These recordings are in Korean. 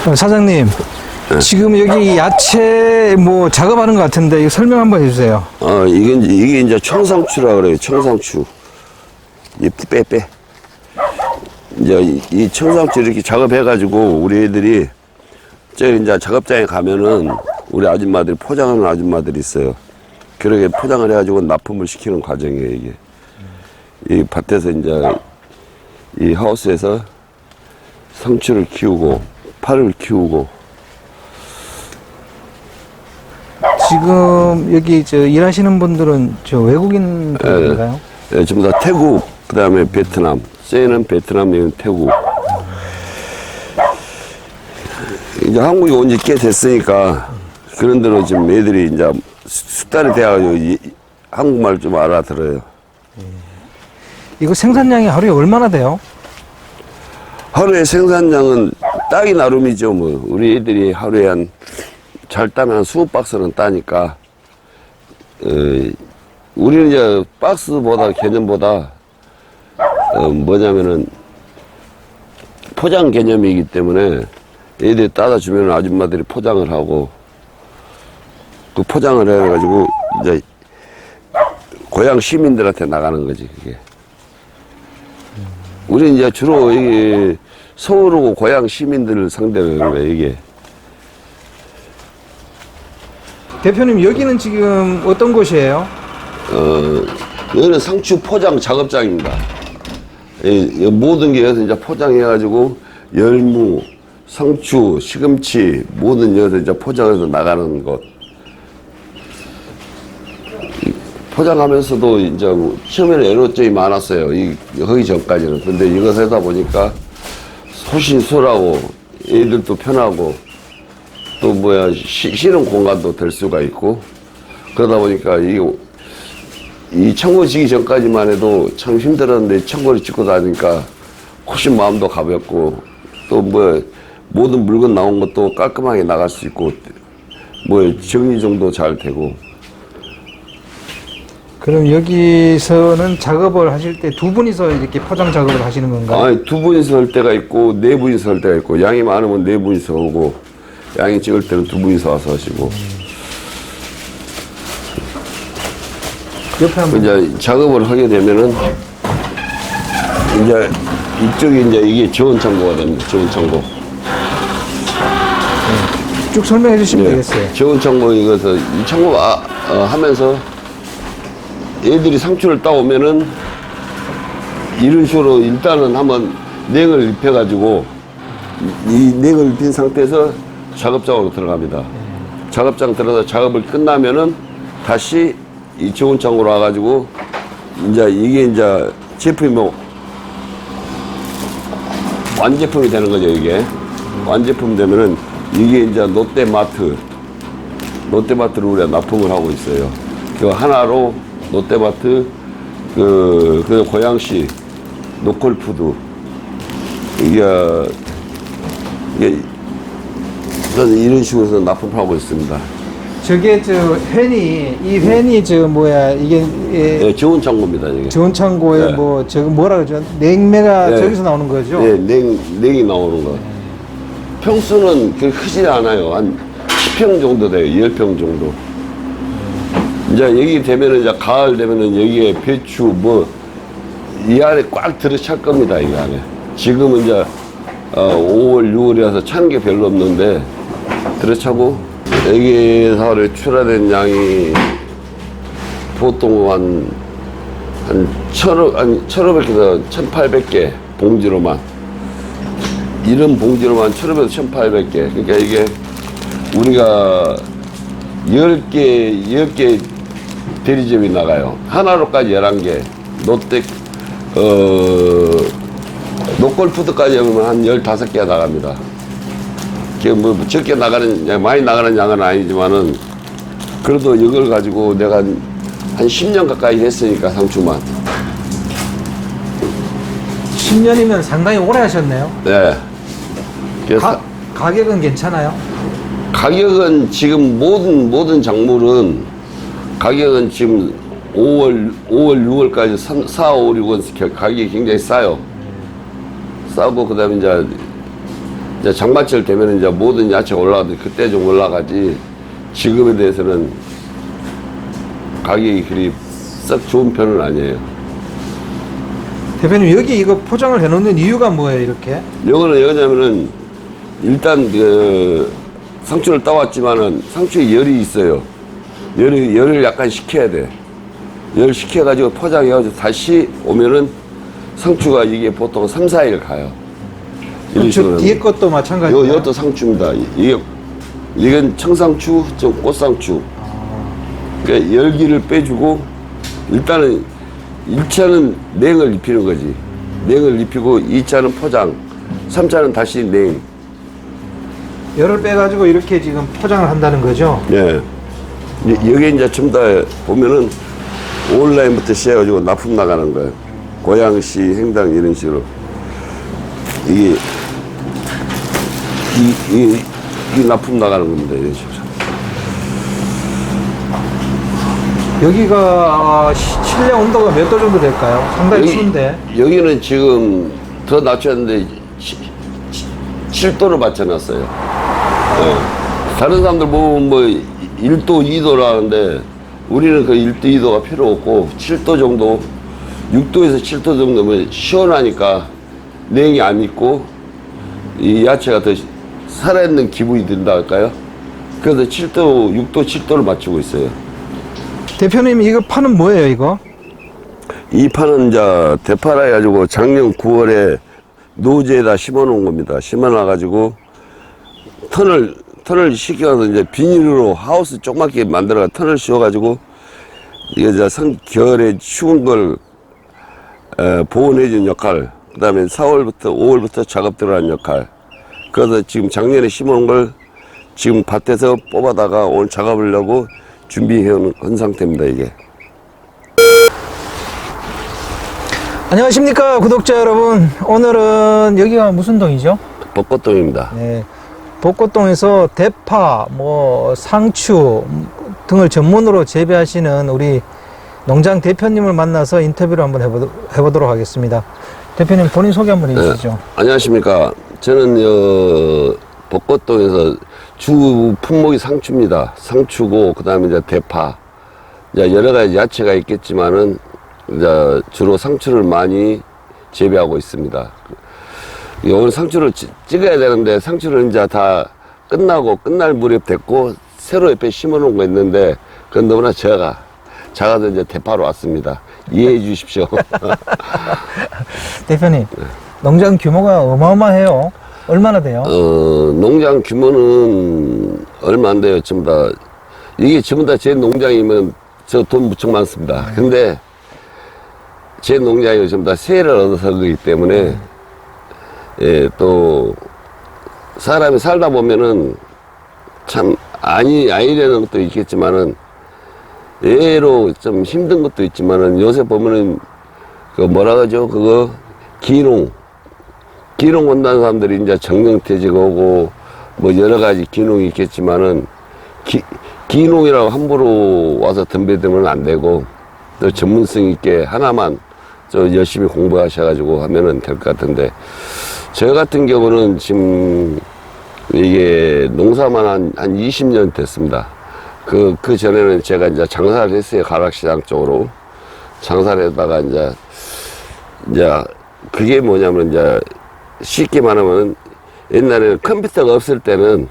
사장님, 지금 여기 야채 뭐 작업하는 것 같은데 이거 설명 한번 해주세요. 이게 이제 청상추라 그래요. 청상추. 빼. 이제 이 청상추 이렇게 작업해가지고 우리 애들이 저기 이제 작업장에 가면은 우리 아줌마들이 포장하는 아줌마들이 있어요. 그렇게 포장을 해가지고 납품을 시키는 과정이에요, 이게. 이 밭에서 이제 이 하우스에서 상추를 키우고 파를 키우고. 지금 여기 저 일하시는 분들은 저 외국인 분들인가요? 예, 전부 다 태국, 그 다음에 베트남. 쟤는 베트남, 얘는 태국. 이제 한국에 온 지 꽤 됐으니까, 그런 대로 지금 애들이 이제 숙달이 돼가지고 한국말 좀 알아들어요. 이거 생산량이 하루에 얼마나 돼요? 하루에 생산량은 따기 나름이죠, 뭐. 우리 애들이 하루에 잘 따면 한 20박스는 따니까, 우리는 이제 박스보다, 개념보다, 뭐냐면은, 포장 개념이기 때문에, 애들이 따다 주면 아줌마들이 포장을 하고, 그 포장을 해가지고, 이제, 고향 시민들한테 나가는 거지, 그게. 우리는 이제 주로 이게 서울하고 고향 시민들을 상대로 하는 거예요, 이게. 대표님, 여기는 지금 어떤 곳이에요? 여기는 상추 포장 작업장입니다. 이 모든 게 여기서 이제 포장해가지고 열무, 상추, 시금치 모든 여기서 이제 포장해서 나가는 것. 포장하면서도 이제 처음에는 애로점이 많았어요. 거기 전까지는. 근데 이것을 하다 보니까 훨씬 수월하고 애들도 편하고 또 쉬는 공간도 될 수가 있고 그러다 보니까 이 창고 지기 전까지만 해도 참 힘들었는데 창고를 짓고 다니니까 훨씬 마음도 가볍고 또 모든 물건 나온 것도 깔끔하게 나갈 수 있고 정리정도 잘 되고. 그럼 여기서는 작업을 하실 때 두 분이서 이렇게 포장 작업을 하시는 건가요? 아니, 두 분이서 할 때가 있고, 네 분이서 할 때가 있고, 양이 많으면 네 분이서 오고, 양이 적을 때는 두 분이서 와서 하시고. 옆에 한번. 이제 작업을 하게 되면은, 이제 이쪽이 이제 이게 지원 창고가 됩니다. 지원 창고. 쭉 설명해 주시면 되겠어요. 지원 창고 이것을, 이 창고 하면서 애들이 상추를 따오면은 이런 식으로 일단은 한번 냉을 입혀가지고 이 냉을 입힌 상태에서 작업장으로 들어갑니다. 작업장 들어가서 작업을 끝나면은 다시 이 지원 창고로 와가지고 이게 이제 제품이 완제품이 되는 거죠, 이게. 완제품 되면은 이게 이제 롯데마트로 우리가 납품을 하고 있어요. 그 하나로 롯데마트, 그 고양시, 노컬푸드. 이게 이런 식으로 해서 납품을 하고 있습니다. 저게 이 팬이 이게 네, 지원 창고입니다, 이게. 지원 창고에 네. 저거 뭐라 그러죠? 냉매가 네. 저기서 나오는 거죠? 네, 냉이 나오는 거. 평수는 그렇게 크지 않아요. 한 10평 정도 돼요, 10평 정도. 이제 여기 되면은 이제 가을 되면은 여기에 배추 이 안에 꽉 들어찰 겁니다, 이 안에. 지금은 이제 5월, 6월이라서 찬 게 별로 없는데 들어차고 여기에서 하루에 출하된 양이 보통 한 1,500개에서 1,800개 봉지로만 이런 봉지로만 1,500에서 1,800개. 그러니까 이게 우리가 10개 대리점이 나가요. 하나로까지 11개. 노컬푸드까지 하면 한 15개가 나갑니다. 적게 많이 나가는 양은 아니지만은, 그래도 이걸 가지고 내가 한 10년 가까이 했으니까, 상추만. 10년이면 상당히 오래 하셨네요. 네. 그래서 가격은 괜찮아요? 가격은 지금 모든 작물은 가격은 지금 5월, 6월까지 4, 5, 6은 가격이 굉장히 싸요. 싸고, 그 다음에 이제 이제 장마철 되면 이제 모든 야채가 올라가도 그때 좀 올라가지, 지금에 대해서는 가격이 그리 썩 좋은 편은 아니에요. 대표님 여기 이거 포장을 해놓는 이유가 뭐예요 이렇게? 이거는 여자면은 일단 그 상추를 따왔지만은 상추에 열이 있어요. 열을 약간 식혀야 돼. 열 식혀가지고 포장해가지고 다시 오면은 상추가 이게 보통 3, 4일 가요. 이런 저 식으로 뒤에 것도 마찬가지예요? 이것도 상추입니다. 이건 청상추, 저 꽃상추. 그러니까 열기를 빼주고 일단은 1차는 냉을 입히는 거지. 냉을 입히고 2차는 포장, 3차는 다시 냉. 열을 빼가지고 이렇게 지금 포장을 한다는 거죠? 예. 여기 이제 전부 다 보면은 온라인부터 시작해가지고 납품 나가는 거예요. 고양시, 행당 이런 식으로. 이게 납품 나가는 겁니다. 이런 식으로. 여기가 실내 온도가 몇 도 정도 될까요? 상당히 추운데. 여기는 지금 더 낮췄는데 7도로 맞춰놨어요. 예. 다른 사람들 보면 뭐 1도, 2도라는데 우리는 그 1도, 2도가 필요 없고 7도 정도, 6도에서 7도 정도면 시원하니까 냉이 안 있고 이 야채가 더 살아있는 기분이 든다 할까요? 그래서 7도, 6도, 7도를 맞추고 있어요. 대표님 이거 파는 뭐예요 이거? 이 파는 이제 대파라 해가지고 작년 9월에 노지에다 심어 놓은 겁니다. 심어 놔가지고 턴을 시켜서 이제 비닐로 하우스 조그맣게 만들어가 턴을 씌워가지고 이게 이제 겨울에 추운 걸 보온해준 역할, 그 다음에 4월부터 5월부터 작업 들어간 역할. 그래서 지금 작년에 심어 놓은 걸 지금 밭에서 뽑아다가 오늘 작업을 하려고 준비해온 상태입니다, 이게. 안녕하십니까 구독자 여러분. 오늘은 여기가 무슨 동이죠? 벚꽃동입니다. 네, 벚꽃동에서 대파, 상추 등을 전문으로 재배하시는 우리 농장 대표님을 만나서 인터뷰를 한번 해보도록 하겠습니다. 대표님 본인 소개 한번 해주시죠. 네, 안녕하십니까. 저는 벚꽃동에서 주 품목이 상추입니다. 상추고 그다음에 이제 대파, 이제 여러 가지 야채가 있겠지만은 이제 주로 상추를 많이 재배하고 있습니다. 오늘 상추를 찍어야 되는데 상추를 이제 다 끝나고 끝날 무렵 됐고 새로 옆에 심어놓은 거 있는데 그건 너무나 작아서 이제 대파로 왔습니다. 이해해 주십시오. 대표님, 농장 규모가 어마어마해요. 얼마나 돼요? 농장 규모는 얼마 안 돼요. 전부 다. 이게 전부 다 제 농장이면 저 돈 무척 많습니다. 근데 제 농장이 전부 다 세를 얻어서 그렇기 때문에 예, 또 사람이 살다 보면은 참 아니라는 것도 있겠지만은 예로 좀 힘든 것도 있지만은 요새 보면은 그 뭐라 그러죠? 그거 기농 온다는 사람들이 이제 정년퇴직 오고 뭐 여러 가지 기농이 있겠지만은 기농이라고 함부로 와서 덤벼들면 안 되고 또 전문성 있게 하나만 저 열심히 공부하셔가지고 하면은 될 것 같은데 저 같은 경우는 지금 이게 농사만 한 20년 됐습니다. 그 전에는 제가 이제 장사를 했어요. 가락시장 쪽으로. 장사를 하다가 이제 그게 뭐냐면 이제 쉽게 말하면 옛날에는 컴퓨터가 없을 때는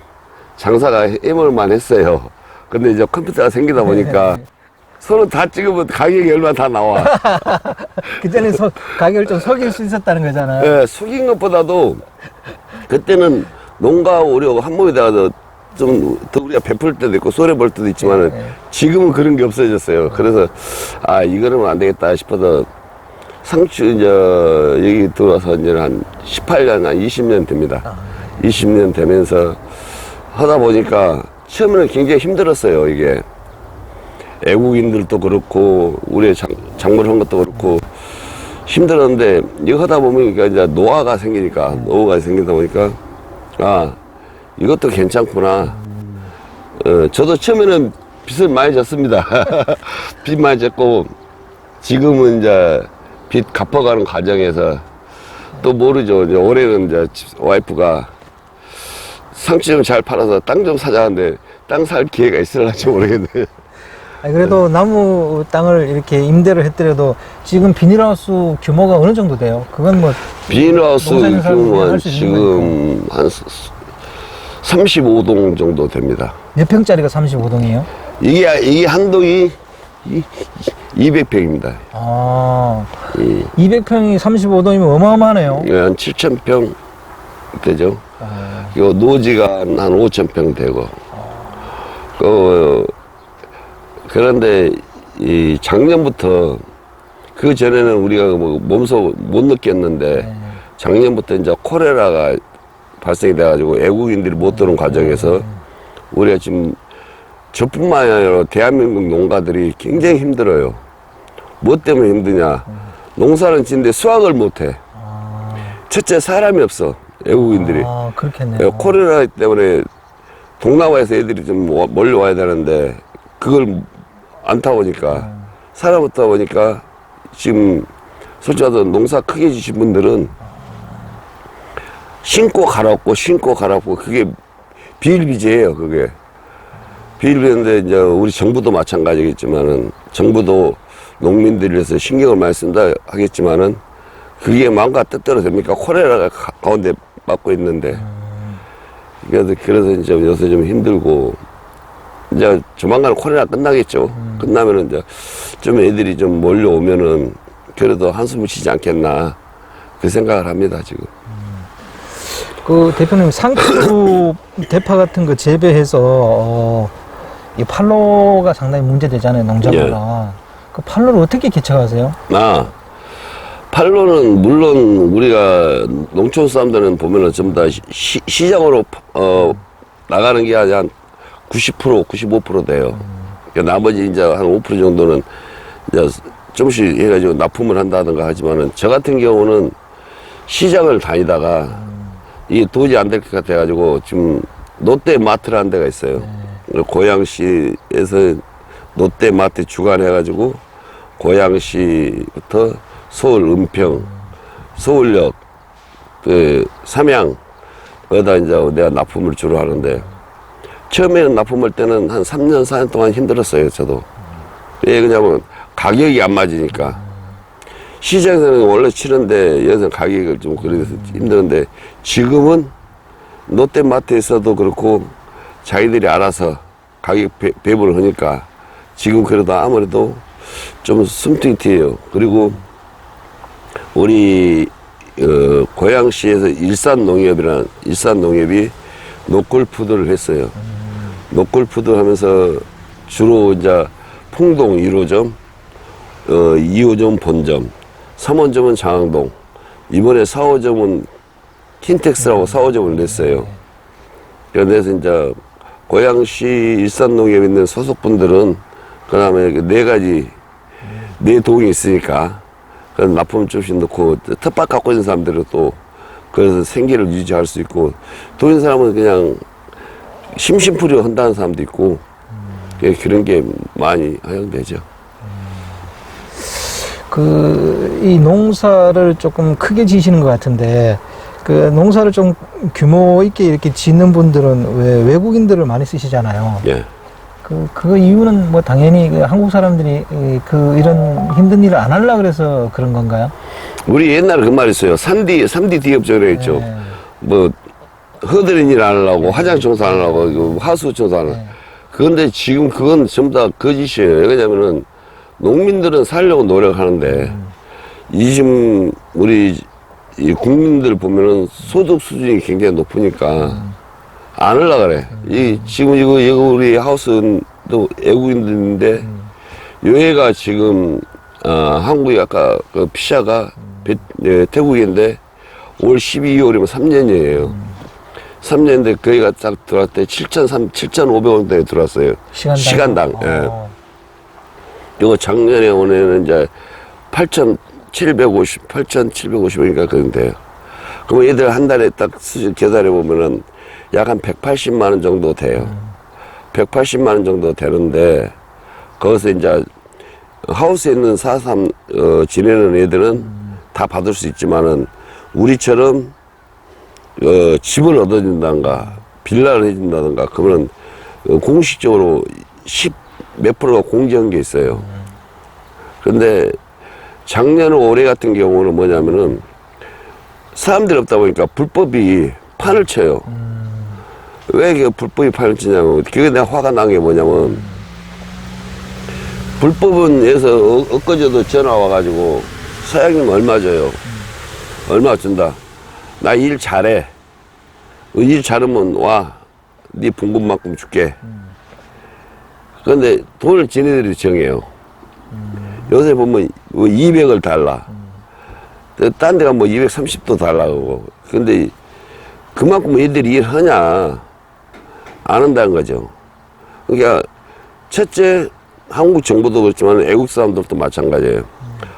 장사가 해볼만 했어요. 근데 이제 컴퓨터가 생기다 보니까 손을 다 찍으면 가격이 얼마 다 나와. 그전에 가격을 좀 속일 수 있었다는 거잖아요. 네, 속인 것보다도 그때는 농가 오려고 한 몸에 다가서 좀 더 우리가 베풀 때도 있고 손해 볼 때도 있지만은 지금은 그런 게 없어졌어요. 그래서 이거는 안 되겠다 싶어서 상추 이제 여기 들어와서 이제 한 18년, 한 20년 됩니다. 20년 되면서 하다 보니까 처음에는 굉장히 힘들었어요. 이게 애국인들도 그렇고 우리 작물 한 것도 그렇고 힘들었는데 이거 하다 보니까 이제 노화가 생기다 보니까 이것도 괜찮구나. 저도 처음에는 빚을 많이 졌습니다. 빚 많이 졌고 지금은 이제 빚 갚아가는 과정에서 또 모르죠. 이제 올해는 이제 와이프가 상추 좀 잘 팔아서 땅 좀 사자는데 땅 살 기회가 있을지 모르겠네. 아니, 그래도 나무 땅을 이렇게 임대를 했더라도 지금 비닐하우스 규모가 어느 정도 돼요? 그건 뭐 비닐하우스 농사짓는 사람이 규모는 할수 있는 거니까. 지금 한 35동 정도 됩니다. 몇 평짜리가 35동이에요? 이게 한 동이 200평입니다. 아, 200평이 35동이면 어마어마하네요. 한 7,000평 되죠. 아, 요 노지가 한 5,000평 되고. 그런데 이 작년부터 그 전에는 우리가 뭐 몸소 못 느꼈는데 작년부터 이제 콜레라가 발생이 돼가지고 외국인들이 못 들어온 과정에서 우리가 지금 저뿐만 아니라 대한민국 농가들이 굉장히 힘들어요. 뭐 때문에 힘드냐? 농사는 짓는데 수확을 못해. 첫째 사람이 없어. 외국인들이. 아, 그렇겠네요. 콜레라 때문에 동남아에서 애들이 좀 몰려와야 되는데 그걸 안 타보니까 사람 없다 보니까 지금 솔직히 말해서 농사 크게 지신 분들은 신고 갈아엎고 그게 비일비재예요. 그게 비일비재인데 이제 우리 정부도 마찬가지겠지만은 정부도 농민들을 위해서 신경을 많이 쓴다 하겠지만은 그게 마음과 뜻대로 됩니까? 콜레라가 가운데 맞고 있는데 그래서 이제 요새 좀 힘들고 이제 조만간 콜레라 끝나겠죠. 끝나면은 이제 좀 애들이 좀 몰려오면은 그래도 한숨을 쉬지 않겠나 그 생각을 합니다 지금. 그 대표님 상추 대파 같은 거 재배해서 이 판로가 상당히 문제되잖아요, 농작물가. 그 판로를 어떻게 개척하세요? 판로는 물론 우리가 농촌 사람들은 보면은 전부 다 시장으로 나가는 게 한 90%, 95% 돼요. 그러니까 나머지 이제 한 5% 정도는 이제 조금씩 해가지고 납품을 한다든가 하지만은 저 같은 경우는 시장을 다니다가 이게 도저히 안 될 것 같아가지고 지금 롯데마트라는 데가 있어요. 고양시에서 롯데마트 주관해가지고 고양시부터 서울 은평, 서울역, 그 삼양 거기다 이제 내가 납품을 주로 하는데 처음에는 납품할 때는 한 3년, 4년 동안 힘들었어요, 저도. 왜 그러냐면 가격이 안 맞으니까. 시장에서는 원래 치는데 여기서 가격을 좀 그래서 힘드는데 지금은 롯데마트에서도 그렇고 자기들이 알아서 가격 배분을 하니까 지금 그래도 아무래도 좀 숨통트해요. 그리고 우리 고양시에서 일산농협이 노골푸드를 했어요. 노골푸드 하면서 주로 이제 풍동 1호점, 2호점 본점, 3호점은 장항동, 이번에 4호점은 킨텍스라고 4호점을 냈어요. 그래서 이제 고양시 일산농협에 있는 소속분들은 그다음에 네 동이 있으니까 그래서 납품 조금씩 넣고 텃밭 갖고 있는 사람들은 또 그래서 생계를 유지할 수 있고 또 있는 사람은 그냥 심심풀이로 한다는 사람도 있고 그런 게 많이 허용되죠. 이 농사를 조금 크게 지시는 것 같은데 그 농사를 좀 규모 있게 이렇게 짓는 분들은 왜 외국인들을 많이 쓰시잖아요. 예. 그 이유는 뭐 당연히 한국 사람들이 이런 힘든 일을 안 하려고 그래서 그런 건가요? 우리 옛날에 그 말 있어요. 3D 디업적이라고 했죠. 네. 뭐, 허드렛 일 안 하려고, 화장 청소 안 하려고, 하수 청소 안 하려고. 그런데 지금 그건 전부 다 거짓이에요. 왜냐면은, 농민들은 살려고 노력하는데, 지금 우리 이 국민들 보면은 소득 수준이 굉장히 높으니까, 안 하려고 그래. 지금 이거 우리 하우스도 외국인들인데, 여기가 지금, 한국이 아까 그 피샤가 태국인데 올 12월이면 3년이에요. 3년인데 거기가 딱 들어왔을 때 7,500원대에 들어왔어요. 시간당. 예. 이거 작년에 오늘은 이제 8,750원이니까 그런데요. 그러면 얘들 한 달에 딱 계산해 보면은 약 한 180만 원 정도 돼요. 180만 원 정도 되는데 거기서 이제 하우스에 있는 지내는 애들은 다 받을 수 있지만은 우리처럼 집을 얻어준다든가 빌라를 해준다든가 그러면 공식적으로 10 몇 프로가 공제한 게 있어요. 그런데 작년 올해 같은 경우는 뭐냐면은 사람들이 없다 보니까 불법이 판을 쳐요. 왜 그 불법이 판을 치냐면 그게 내가 화가 난 게 뭐냐면 불법은 해서 엊그제도 전화 와가지고 사장님 얼마 줘요? 얼마 준다? 나 일 잘해. 일 잘하면 와. 네 봉급만큼 줄게. 그런데 돈을 지네들이 정해요. 요새 보면 200을 달라. 딴 데가 뭐 230도 달라고. 근데 그만큼 애들이 일하냐? 안 한다는 거죠. 그러니까 첫째 한국 정부도 그렇지만 애국 사람들도 마찬가지예요.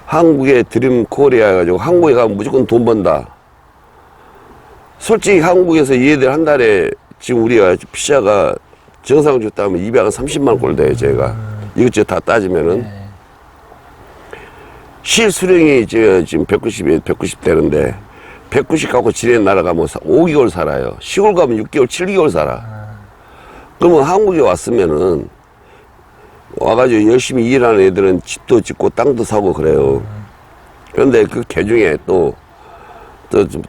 한국에 드림 코리아 해가지고 한국에 가면 무조건 돈 번다. 솔직히 한국에서 얘들 한 달에 지금 우리가 피자가 정상적으로 따면 230만 원 꼴 돼요, 제가. 이것저것 다 따지면은. 실수령이 지금 190 되는데, 190 갖고 지내 날아가면 5개월 살아요. 시골 가면 6개월, 7개월 살아. 그러면 한국에 왔으면은, 와가지고 열심히 일하는 애들은 집도 짓고 땅도 사고 그래요. 그런데 그 개중에 또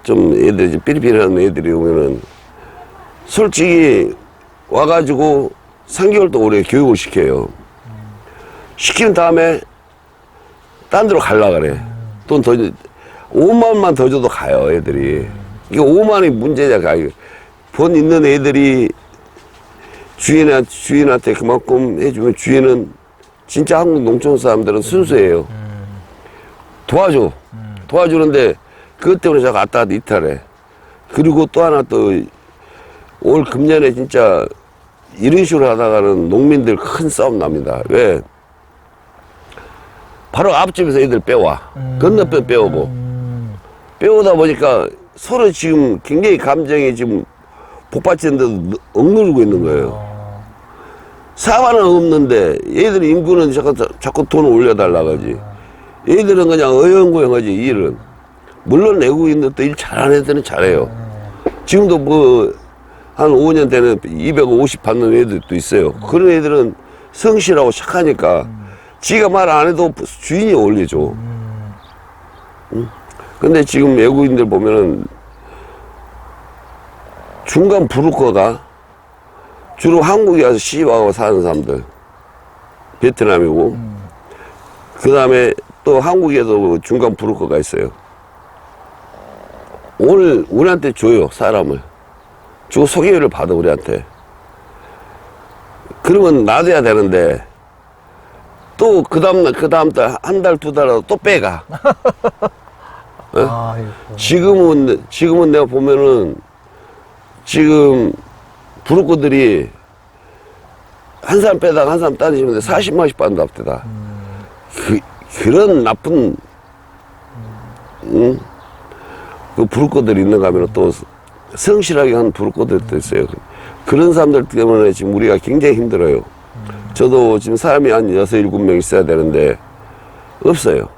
좀 애들이 삐리삐리한 애들이 오면은, 솔직히 와가지고 3개월 또 오래 교육을 시켜요. 시킨 다음에 딴 데로 갈라 그래. 돈 더, 5만 원만 더 줘도 가요, 애들이. 이게 5만 원이 문제냐, 돈 있는 애들이 주인한테 그만큼 해주면 주인은 진짜 한국 농촌 사람들은 순수해요. 도와주는데 그것 때문에 자꾸 왔다 갔다 이탈해. 그리고 또 하나 올 금년에 진짜 이런 식으로 하다가는 농민들 큰 싸움 납니다. 왜? 바로 앞집에서 애들 빼와. 건너편 빼오고. 빼오다 보니까 서로 지금 굉장히 감정이 지금 복받치는데도 억누르고 있는 거예요. 사과는 없는데 얘들 인구는 자꾸 돈을 올려달라 가지. 얘들은 그냥 어영부영하지 일은. 물론 외국인들도 일 잘하는 애들은 잘해요. 지금도 뭐 한 5년 되는 250 받는 애들도 있어요. 그런 애들은 성실하고 착하니까 지가 말 안 해도 주인이 올려줘. 근데 지금 외국인들 보면은 중간 브로커가 주로 한국에 와서 시집하고 사는 사람들. 베트남이고. 그 다음에 또 한국에도 중간 브로커가 있어요. 오늘 우리한테 줘요, 사람을. 주고 소개를 받아, 우리한테. 그러면 놔둬야 되는데, 또 그 다음 달, 한 달, 두 달 하고 또 빼가. 지금은 내가 보면은, 지금 브로커들이 한 사람 빼다가 한 사람 따지면 40만 원씩 받는다, 앞대다. 그런 나쁜, 그 브로커들이 있는가 하면 또 성실하게 한 브로커들도 있어요. 그런 사람들 때문에 지금 우리가 굉장히 힘들어요. 저도 지금 사람이 한 6, 7명 있어야 되는데 없어요.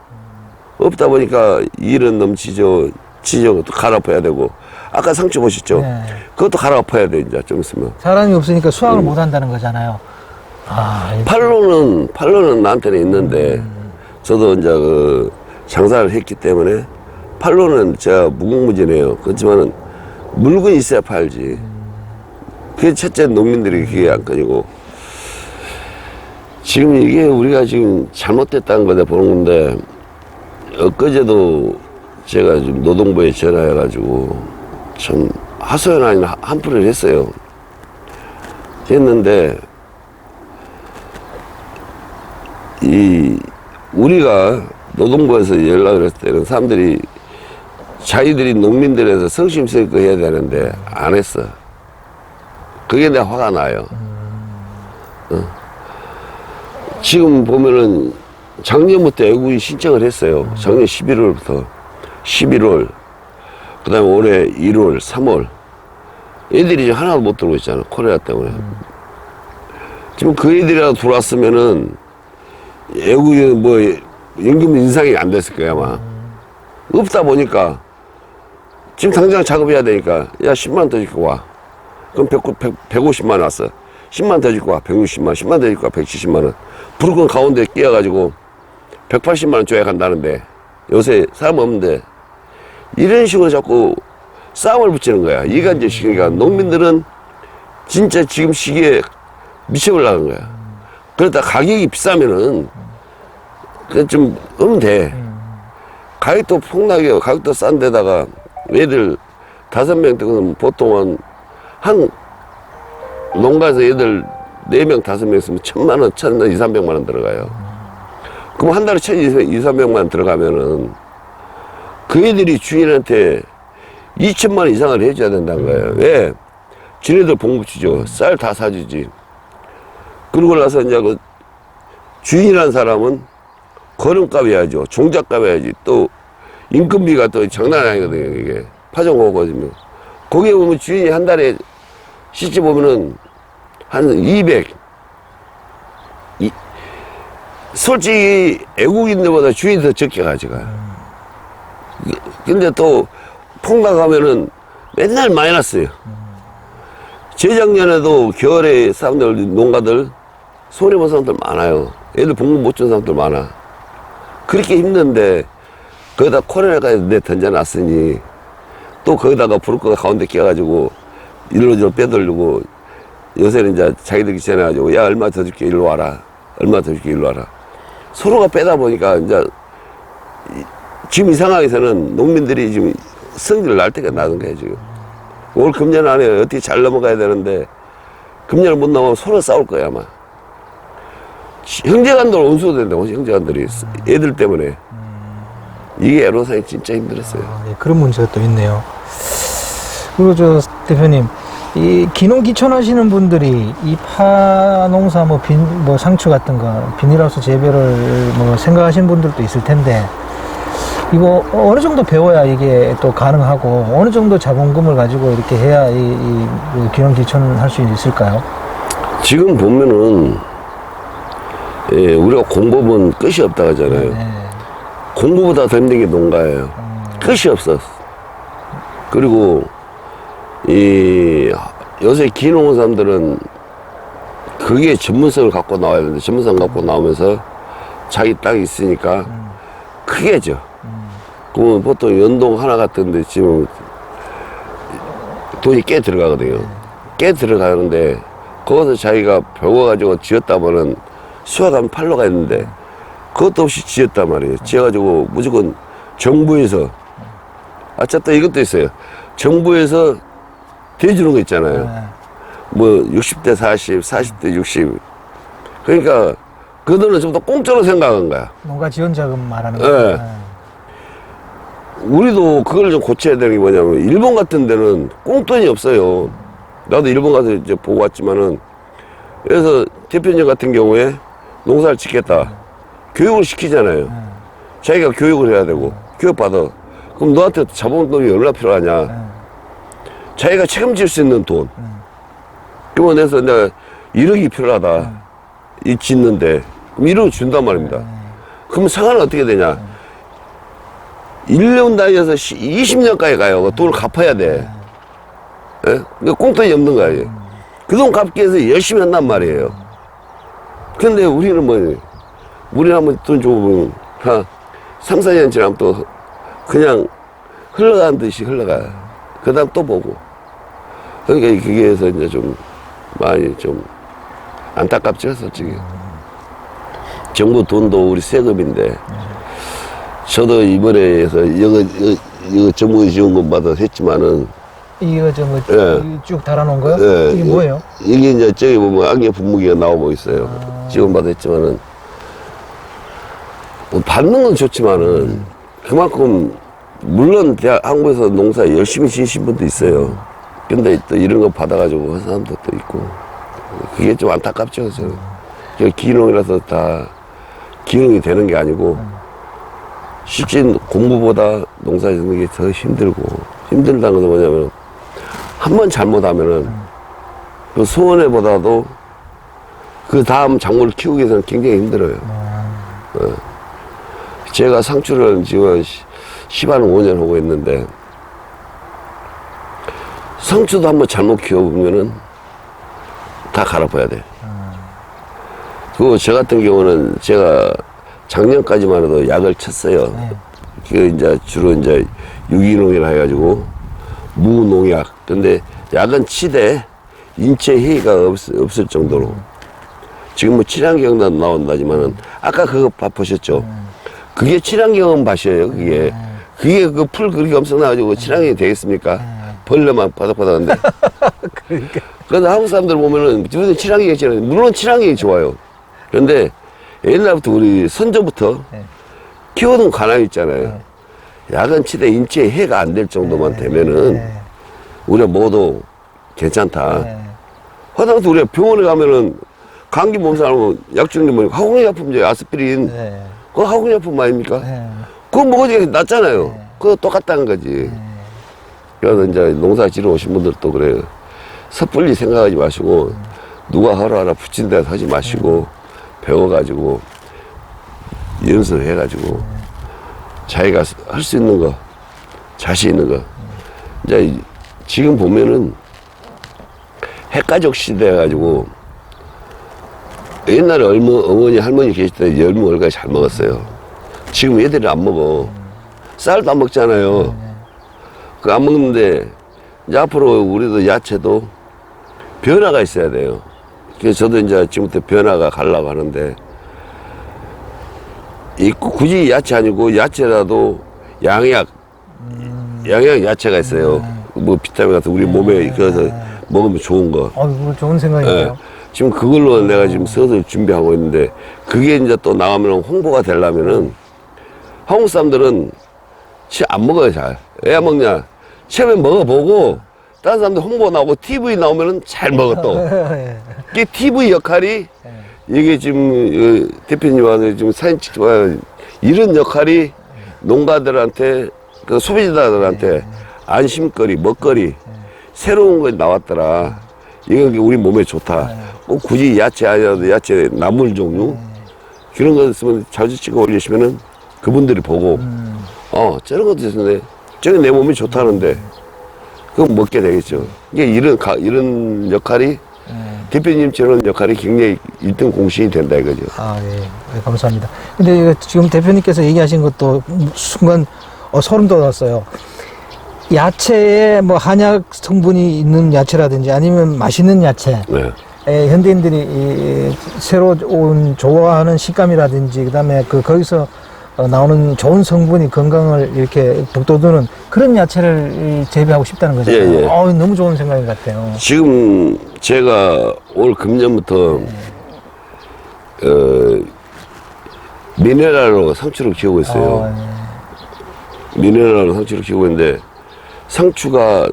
없다 보니까 일은 너무 지저 그것도 갈아엎어야 되고. 아까 상추 보셨죠? 네. 그것도 갈아엎어야 돼, 이제 좀 있으면. 사람이 없으니까 수확을 못 한다는 거잖아요. 팔로는 나한테는 있는데 저도 이제 그 장사를 했기 때문에 팔로는 제가 무궁무진해요. 그렇지만은 물건이 있어야 팔지. 그게 첫째 농민들이 그게 안 꺼지고. 지금 이게 우리가 지금 잘못됐다는 거다 보는 건데, 엊그제도 제가 지금 노동부에 전화해가지고 참 하소연 아닌 한풀이를 했어요. 했는데, 우리가 노동부에서 연락을 했을 때는 사람들이 자기들이 농민들에서 성심성의껏 해야 되는데 안 했어. 그게 내가 화가 나요. 지금 보면은 작년부터 애국이 신청을 했어요. 작년 11월부터 11월, 그 다음에 올해 1월, 3월. 애들이 지금 하나도 못 들어오고 있잖아, 코로나 때문에. 지금 그 애들이라도 들어왔으면은 애국이 뭐 연금 인상이 안 됐을 거야 아마. 없다 보니까 지금 당장 작업해야 되니까 야 10만 원 더 줄게 와. 그럼 150만 원 왔어. 10만 더 줄까? 160만 원, 10만 더 줄까? 170만 원. 무조건 가운데 끼어가지고 180만 원 줘야 간다는데 요새 사람 없는데 이런 식으로 자꾸 싸움을 붙이는 거야. 이가 이제 시기가 농민들은 진짜 지금 시기에 미쳐버리는 거야. 그러다 가격이 비싸면은 좀 하면 돼. 가격도 폭락해요. 가격도 싼 데다가 애들 5명 뜨거든 보통은 한 농가에서 애들 4명, 5명 있으면 1,000만 원, 1,000원, 2, 300만 원 들어가요. 그럼 한 달에 1,200, 300만 원 들어가면은 그 애들이 주인한테 2천만 원 이상을 해줘야 된다는 거예요. 왜? 지네들 봉급주죠. 쌀 다 사주지. 그러고 나서 이제 그 주인이라는 사람은 거름값 해야죠. 종잣값 해야지. 또 인건비가 또 장난 아니거든요. 이게 파종호거든요. 거기에 보면 주인이 한 달에 시집 보면은 한 200. 솔직히 애국인들보다 주인이 더 적게 가져가요. 근데 또 폭락하면은 맨날 마이너스예요. 재작년에도 겨울에 사람들, 농가들 손해본 사람들 많아요. 애들 봉급 못 준 사람들 많아. 그렇게 힘든데 거기다 코로나까지 내 던져놨으니 또 거기다가 브로커가 가운데 끼어가지고 일로저로 빼돌리고 요새는 이제 자기들이 전해가지고 야 얼마 더 줄게 일로 와라. 얼마 더 줄게 일로 와라. 서로가 빼다 보니까 이제 지금 이 상황에서는 농민들이 지금 성질을 날 때가 나는 거예요 지금. 올 금년 안에 어떻게 잘 넘어가야 되는데 금년을 못 넘어가면 서로 싸울 거야 아마. 형제간들 온수도 된다. 형제간들이 애들 때문에 이게 애로사항이 진짜 힘들었어요. 예, 그런 문제가 또 있네요. 그리고 저 대표님, 이 기농 기촌하시는 분들이 이 파농사 뭐 상추 같은 거 비닐하우스 재배를 뭐 생각하시는 분들도 있을 텐데 이거 어느 정도 배워야 이게 또 가능하고 어느 정도 자본금을 가지고 이렇게 해야 이 기농 기촌을 할 수 있을까요? 지금 보면은 예, 우리가 공법은 끝이 없다 하잖아요. 네. 공부보다 더 힘든 게 농가예요. 끝이 없어. 그리고 요새 기농 사람들은 그게 전문성을 갖고 나와야 되는데 전문성 갖고 나오면서 자기 땅이 있으니까 크게 져. 그러면 보통 연동 하나 같은데 지금 돈이 꽤 들어가거든요. 꽤 들어가는데 거기서 자기가 배워가지고 지었다면은 수확하면 팔러 가있는데 그것도 없이 지었단 말이에요. 지어가지고 무조건 정부에서 또 이것도 있어요. 정부에서 대주는 거 있잖아요. 뭐 60대 40, 40대 60. 그러니까 그들은 좀 더 공짜로 생각한 거야. 농가 지원 자금 말하는 네. 거예요. 우리도 그걸 좀 고쳐야 되는 게 뭐냐면 일본 같은 데는 꽁돈이 없어요. 나도 일본 가서 이제 보고 왔지만은 그래서 대표님 같은 경우에 농사를 짓겠다. 교육을 시키잖아요. 자기가 교육을 해야 되고 교육받아. 그럼 너한테 자본금이 얼마나 필요하냐. 자기가 책임질 수 있는 돈. 그러면 그래서 내가 1억이 필요하다. 이 짓는데 그럼 1억 준단 말입니다. 그럼 상한은 어떻게 되냐. 1년 단위에서 20년까지 가요. 돈을 갚아야 돼. 예? 그러니까 꽁돈이 없는 거야. 그 돈 갚기 위해서 열심히 한단 말이에요. 근데 우리는 우리는 한번 돈 주고 한 3, 4년 지나면 또 그냥 흘러가는 듯이 흘러가요. 그 다음 또 보고. 그러니까 그게 해서 이제 좀 많이 좀 안타깝죠, 솔직히. 정부 돈도 우리 세금인데. 저도 이번에 해서 이거 정부 지원금 받아 했지만은. 이거 쭉 달아놓은 거요? 예, 이게 뭐예요? 이게 이제 저기 보면 악의 분무기가 나오고 있어요. 지원 받아 했지만은. 뭐 받는 건 좋지만은 그만큼 물론 한국에서 농사 열심히 지으신 분도 있어요. 근데 또 이런 거 받아가지고 한 사람도 또 있고 그게 좀 안타깝죠. 저는 기농이라서 다 기농이 되는 게 아니고 실제 공부보다 농사 짓는 게 더 힘들고 힘들다는 건 뭐냐면 한 번 잘못하면은 그 수원에보다도 그 다음 작물을 키우기 위해서는 굉장히 힘들어요. 제가 상추를 지금 15년 5년 하고 있는데 상추도 한번 잘못 키워보면은 다 갈아버려야 돼. 그리고 저 같은 경우는 제가 작년까지만 해도 약을 쳤어요. 그 이제 주로 이제 유기농이라 해가지고 무농약. 근데 약은 치되 인체 해가 없을 정도로. 지금 뭐 친환경도 나온다지만은 아까 그거 보셨죠? 그게 친환경 밭이에요. 그게 그 풀 그렇게 엄청나가지고 친환경이 되겠습니까? 벌레만 바닥바닥한데. 그러니까. 그런데 한국 사람들 보면은 우리는 친환경이 좋아요. 물론 친환경이 좋아요. 그런데 옛날부터 우리 선조부터 키워둔 관함 있잖아요. 약은 치대 인체에 해가 안 될 정도만 되면은 우리가 먹어도 괜찮다. 하다못해 우리가 병원에 가면은 감기 몸살하면 약 주는 게 뭐니까 항우약품제 아스피린. 그거 항우약품 아닙니까? 그거 먹어도 낫잖아요. 그거 똑같다는 거지. 그래서 이제 농사 지러 오신 분들도 그래요. 섣불리 생각하지 마시고 누가 하라 붙인 데서 하지 마시고 배워가지고 연습해가지고 자기가 할 수 있는 거, 자신 있는 거. 이제 지금 보면은 핵가족 시대 해가지고 옛날에 어머니 할머니 계실 때 열무 얼가지 잘 먹었어요. 지금 애들이 안 먹어. 쌀도 안 먹잖아요. 그거 안 먹는데 이제 앞으로 우리도 야채도 변화가 있어야 돼요. 그래서 저도 이제 지금부터 변화가 가려고 하는데 굳이 야채 아니고 야채라도 양약 야채가 있어요. 뭐 비타민 같은 우리 몸에 그래서 먹으면 좋은 거. 이거 좋은 생각이에요. 네. 지금 그걸로 내가 지금 서서 준비하고 있는데 그게 이제 또 나가면 홍보가 되려면은 한국 사람들은 안 먹어요 잘. 왜 안 먹냐? 처음에 먹어보고 다른 사람들 홍보 나오고 TV 나오면은 잘 먹어 또. 이게 TV 역할이 이게 지금 대표님하고 지금 사진 찍지 마요. 이런 역할이 농가들한테 그 소비자들한테 안심거리, 먹거리 새로운 거 나왔더라. 이거 우리 몸에 좋다. 꼭 굳이 야채 아니라도 야채 나물 종류 그런 거 있으면 자주 찍어 올리시면은 그분들이 보고 저런 것도 있었네. 저게 내 몸에 좋다는데 그거 먹게 되겠죠. 이게 이런 역할이 대표님처럼 역할이 굉장히 1등 공신이 된다 이거죠. 예, 감사합니다. 근데 지금 대표님께서 얘기하신 것도 순간 소름 돋았어요. 야채에 뭐 한약 성분이 있는 야채라든지 아니면 맛있는 야채. 현대인들이 새로 온 좋아하는 식감이라든지 그다음에 거기서 나오는 좋은 성분이 건강을 이렇게 북돋우는 그런 야채를 재배하고 싶다는 거잖아요. 너무 좋은 생각인 것 같아요. 지금 제가 올 금년부터 미네랄로 상추를 키우고 있어요. 미네랄로 상추를 키우고 있는데 상추가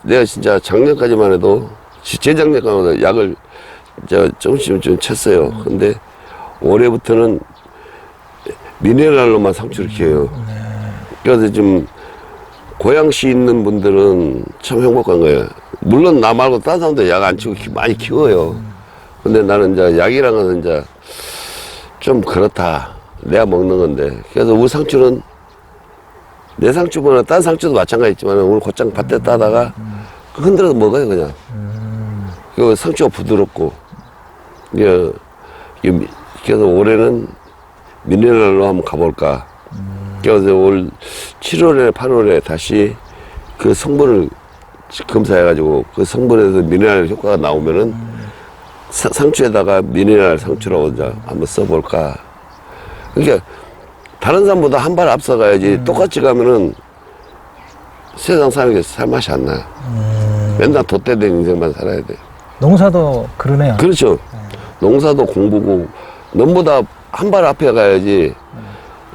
내가 진짜 작년까지만 해도 재작년까지만 해도 약을 조금씩 좀 쳤어요. 근데 올해부터는 미네랄로만 상추를 키워요. 그래서 지금 고양시 있는 분들은 참 행복한 거예요. 물론 나 말고 다른 사람도 약 안 치고 많이 키워요. 근데 나는 이제 약이란 것은 이제 좀 그렇다. 내가 먹는 건데. 그래서 우리 상추는 내 상추보다 다른 상추도 마찬가지지만 오늘 곧장 밭에 따다가 흔들어서 먹어요, 그냥. 그 상추가 부드럽고. 그래서 올해는 미네랄로 한번 가볼까. 그래서 올 7월에 8월에 다시 그 성분을 검사해가지고 그 성분에서 미네랄 효과가 나오면은 상추에다가 미네랄 상추라고 이제 한번 써볼까. 그러니까 다른 사람보다 한 발 앞서가야지 똑같이 가면은 세상 사는 게 살 맛이 안 나요. 맨날 돛대된 인생만 살아야 돼. 농사도 그러네요. 그렇죠. 농사도 공부고 넘보다 한 발 앞에 가야지.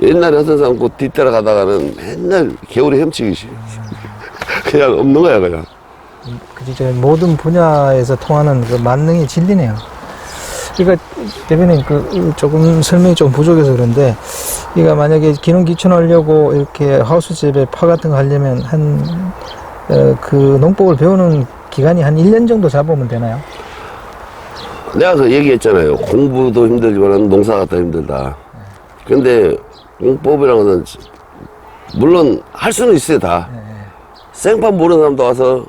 옛날에 어떤 사람 그 뒤따라가다가는 맨날 개울에 헤엄치기 그냥 없는 거야 그냥. 그죠. 모든 분야에서 통하는 그 만능의 진리네요. 그러니까 대표님 조금 설명이 좀 부족해서 그런데 그러니까 만약에 기농 기촌하려고 이렇게 하우스 재배 파 같은 거 하려면 그 농법을 배우는 기간이 한 1년 정도 잡으면 되나요? 내가 그 얘기했잖아요. 공부도 힘들지만 농사가 더 힘들다. 근데 농법이라는 것은 물론 할 수는 있어요 다. 생판 모르는 사람도 와서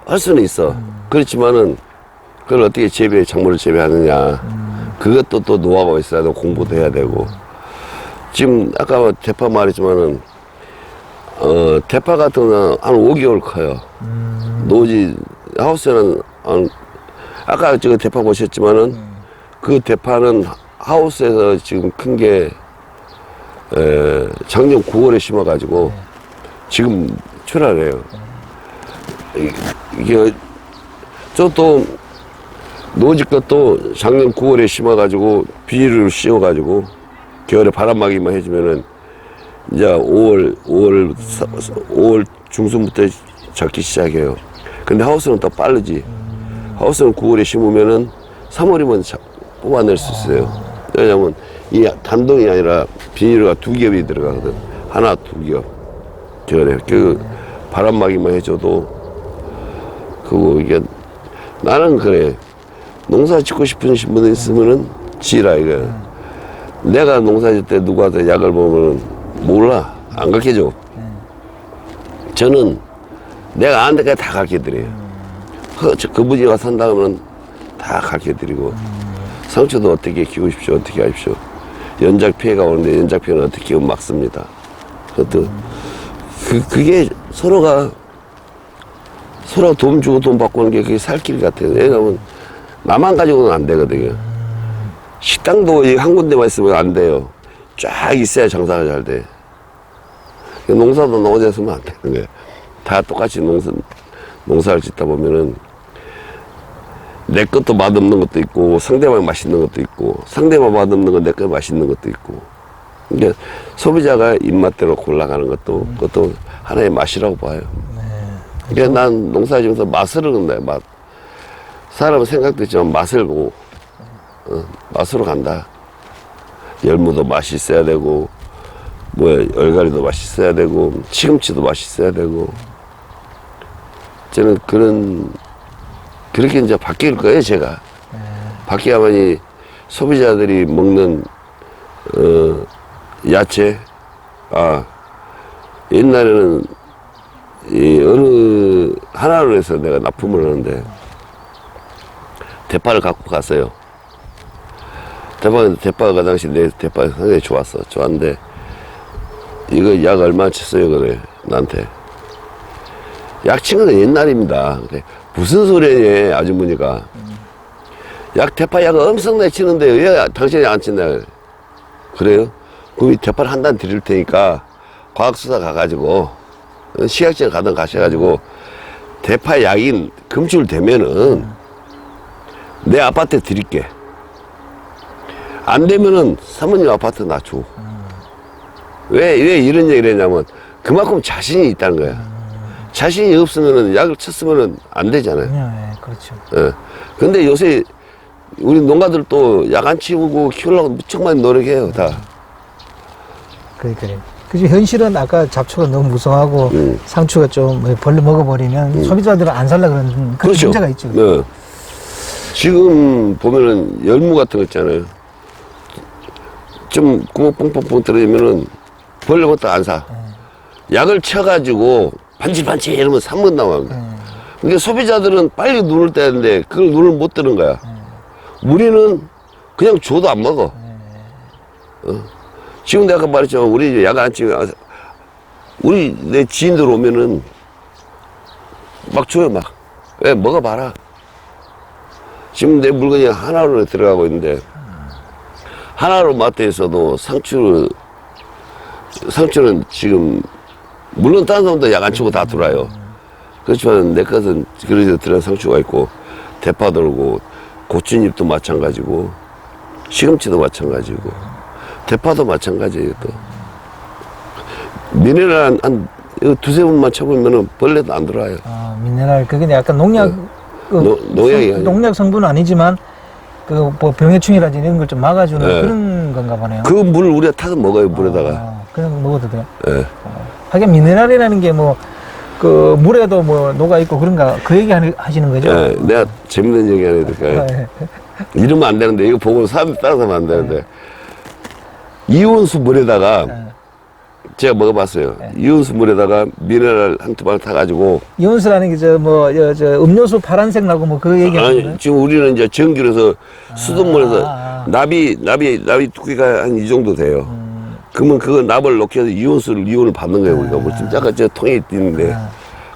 할 수는 있어. 그렇지만은 그걸 어떻게 작물을 재배하느냐. 그것도 또 노하우가 있어야 되고 공부도 해야 되고. 지금 아까 대파 말했지만은 대파 같은 거는 한 5개월 커요. 노지 하우스는 아까 저 대파 보셨지만은 그 대파는 하우스에서 지금 큰 게 작년 9월에 심어가지고 지금 출하래요. 이게 저또 노지 것도 작년 9월에 심어가지고 비닐을 씌워가지고 겨울에 바람막이만 해주면은 이제 5월 중순부터 적기 시작해요. 근데 하우스는 더 빠르지. 하우스는 9월에 심으면은 3월이면 뽑아낼 수 있어요. 왜냐면 이 단동이 아니라 비닐가 2겹이 들어가거든. 하나, 2겹. 겨울에. 그 바람막이만 해줘도 그거 이게 나는 그래. 농사 짓고 싶은 분이 있으면은 지라 이거. 내가 농사 짓 때 누구한테 약을 보면은 몰라. 안 가르쳐줘. 저는 내가 아는 데까지 다 가르쳐드려요. 그분이 와서 산다 그러면 다 가르쳐드리고 상추도 어떻게 키우십시오. 어떻게 하십시오. 연작 피해가 오는데 연작 피해는 어떻게 키우면 막습니다. 그것도 그게 서로가 도움 주고 돈 받고 하는 게 그게 살 길 같아요. 왜냐면 나만 가지고는 안 되거든요. 식당도 한 군데만 있으면 안 돼요. 쫙 있어야 장사가 잘 돼. 농사도 나 혼자 쓰면 안 되는 거예요. 다 똑같이 농사를 짓다 보면은 내 것도 맛없는 것도 있고 상대방 맛있는 것도 있고 상대방 맛없는 건 내 거 맛있는 것도 있고. 그러니까 소비자가 입맛대로 골라가는 것도 그것도 하나의 맛이라고 봐요. 그러니까 난 농사 지면서 맛을 건다. 맛. 사람은 생각도 있지만 맛을 보고 맛으로 간다. 열무도 맛있어야 되고 얼갈이도 맛있어야 되고 시금치도 맛있어야 되고. 저는 그렇게 이제 바뀔 거예요, 제가. 바뀌어야만이 소비자들이 먹는 야채. 옛날에는 어느 하나로 해서 내가 납품을 하는데 대파를 갖고 갔어요. 대파가 그 당시 내 대파 상당히 좋았는데 이거 약 얼마 쳤어요, 그래 나한테. 약 친 건 옛날입니다. 그래. 무슨 소리냐 아주머니가. 대파 약을 엄청나게 치는데 왜 당신이 안 친다. 그래요? 그럼 대파를 한 단 드릴 테니까 과학수사 가가지고 식약처에 가든 가셔가지고 대파 약이 검출되면은 내 아파트에 드릴게. 안 되면은 사모님 아파트 나 줘. 왜 이런 얘기를 했냐면 그만큼 자신이 있다는 거야. 자신이 없으면은 약을 쳤으면은 안 되잖아요. 네, 그렇죠. 예. 근데 요새 우리 농가들도 약 안 치우고 키우려고 무척 많이 노력해요, 다. 그래. 그죠. 현실은 아까 잡초가 너무 무성하고 상추가 좀 벌레 먹어버리면 소비자들은 안 살라 그런 그런 그렇죠. 문제가 있죠. 네. 지금 보면은 열무 같은 거 있잖아요. 좀 구멍 뽕뽕뽕 들어지면은 벌레 것도 안 사. 약을 쳐가지고 반질반질 이러면 산만 나옵니다. 그러니까 소비자들은 빨리 눈을 떼는데 그걸 눈을 못 뜨는 거야. 우리는 그냥 줘도 안 먹어. 지금 내가 말했지만 우리 약 안 치고 우리 내 지인들 오면은 막 줘요 막. 왜 먹어봐라. 지금 내 물건이 하나로 들어가고 있는데 하나로 마트에서도 상추는 지금 물론 다른 사람도 약 안 치고 다 들어와요. 그렇지만 내 것은 그래서 들어간 상추가 있고 대파 들고 고추잎도 마찬가지고 시금치도 마찬가지고 대파도 마찬가지예요. 또 미네랄 한 두세 번만 쳐보면은 벌레도 안 들어와요. 미네랄 그게 약간 농약 농약 성분은 아니지만 그 뭐 병해충이라든지 이런 걸 좀 막아주는 그런 건가 보네요. 그 물 우리가 타서 먹어요, 물에다가. 그냥 먹어도 돼요. 네. 하긴 미네랄이라는 게 뭐 그 물에도 뭐 녹아 있고 그런가 그 얘기 하시는 거죠? 네, 내가 재밌는 얘기 하나 해드릴까요? 이러면 안 되는데 이거 보고 사람들 따라서 하면 안 되는데 이온수 물에다가 제가 먹어봤어요. 네. 이온수 물에다가 미네랄 한 투방울 타가지고. 이온수라는 게 저 음료수 파란색 나고 뭐 그 얘기 하는 아니, 거예요? 지금 우리는 이제 전기로서 수돗물에서 나비 두께가 한 이 정도 돼요. 그러면 그 납을 넣게 해서 이온을 받는 거예요. 우리가 뭐 지금 약간 저 통에 있는데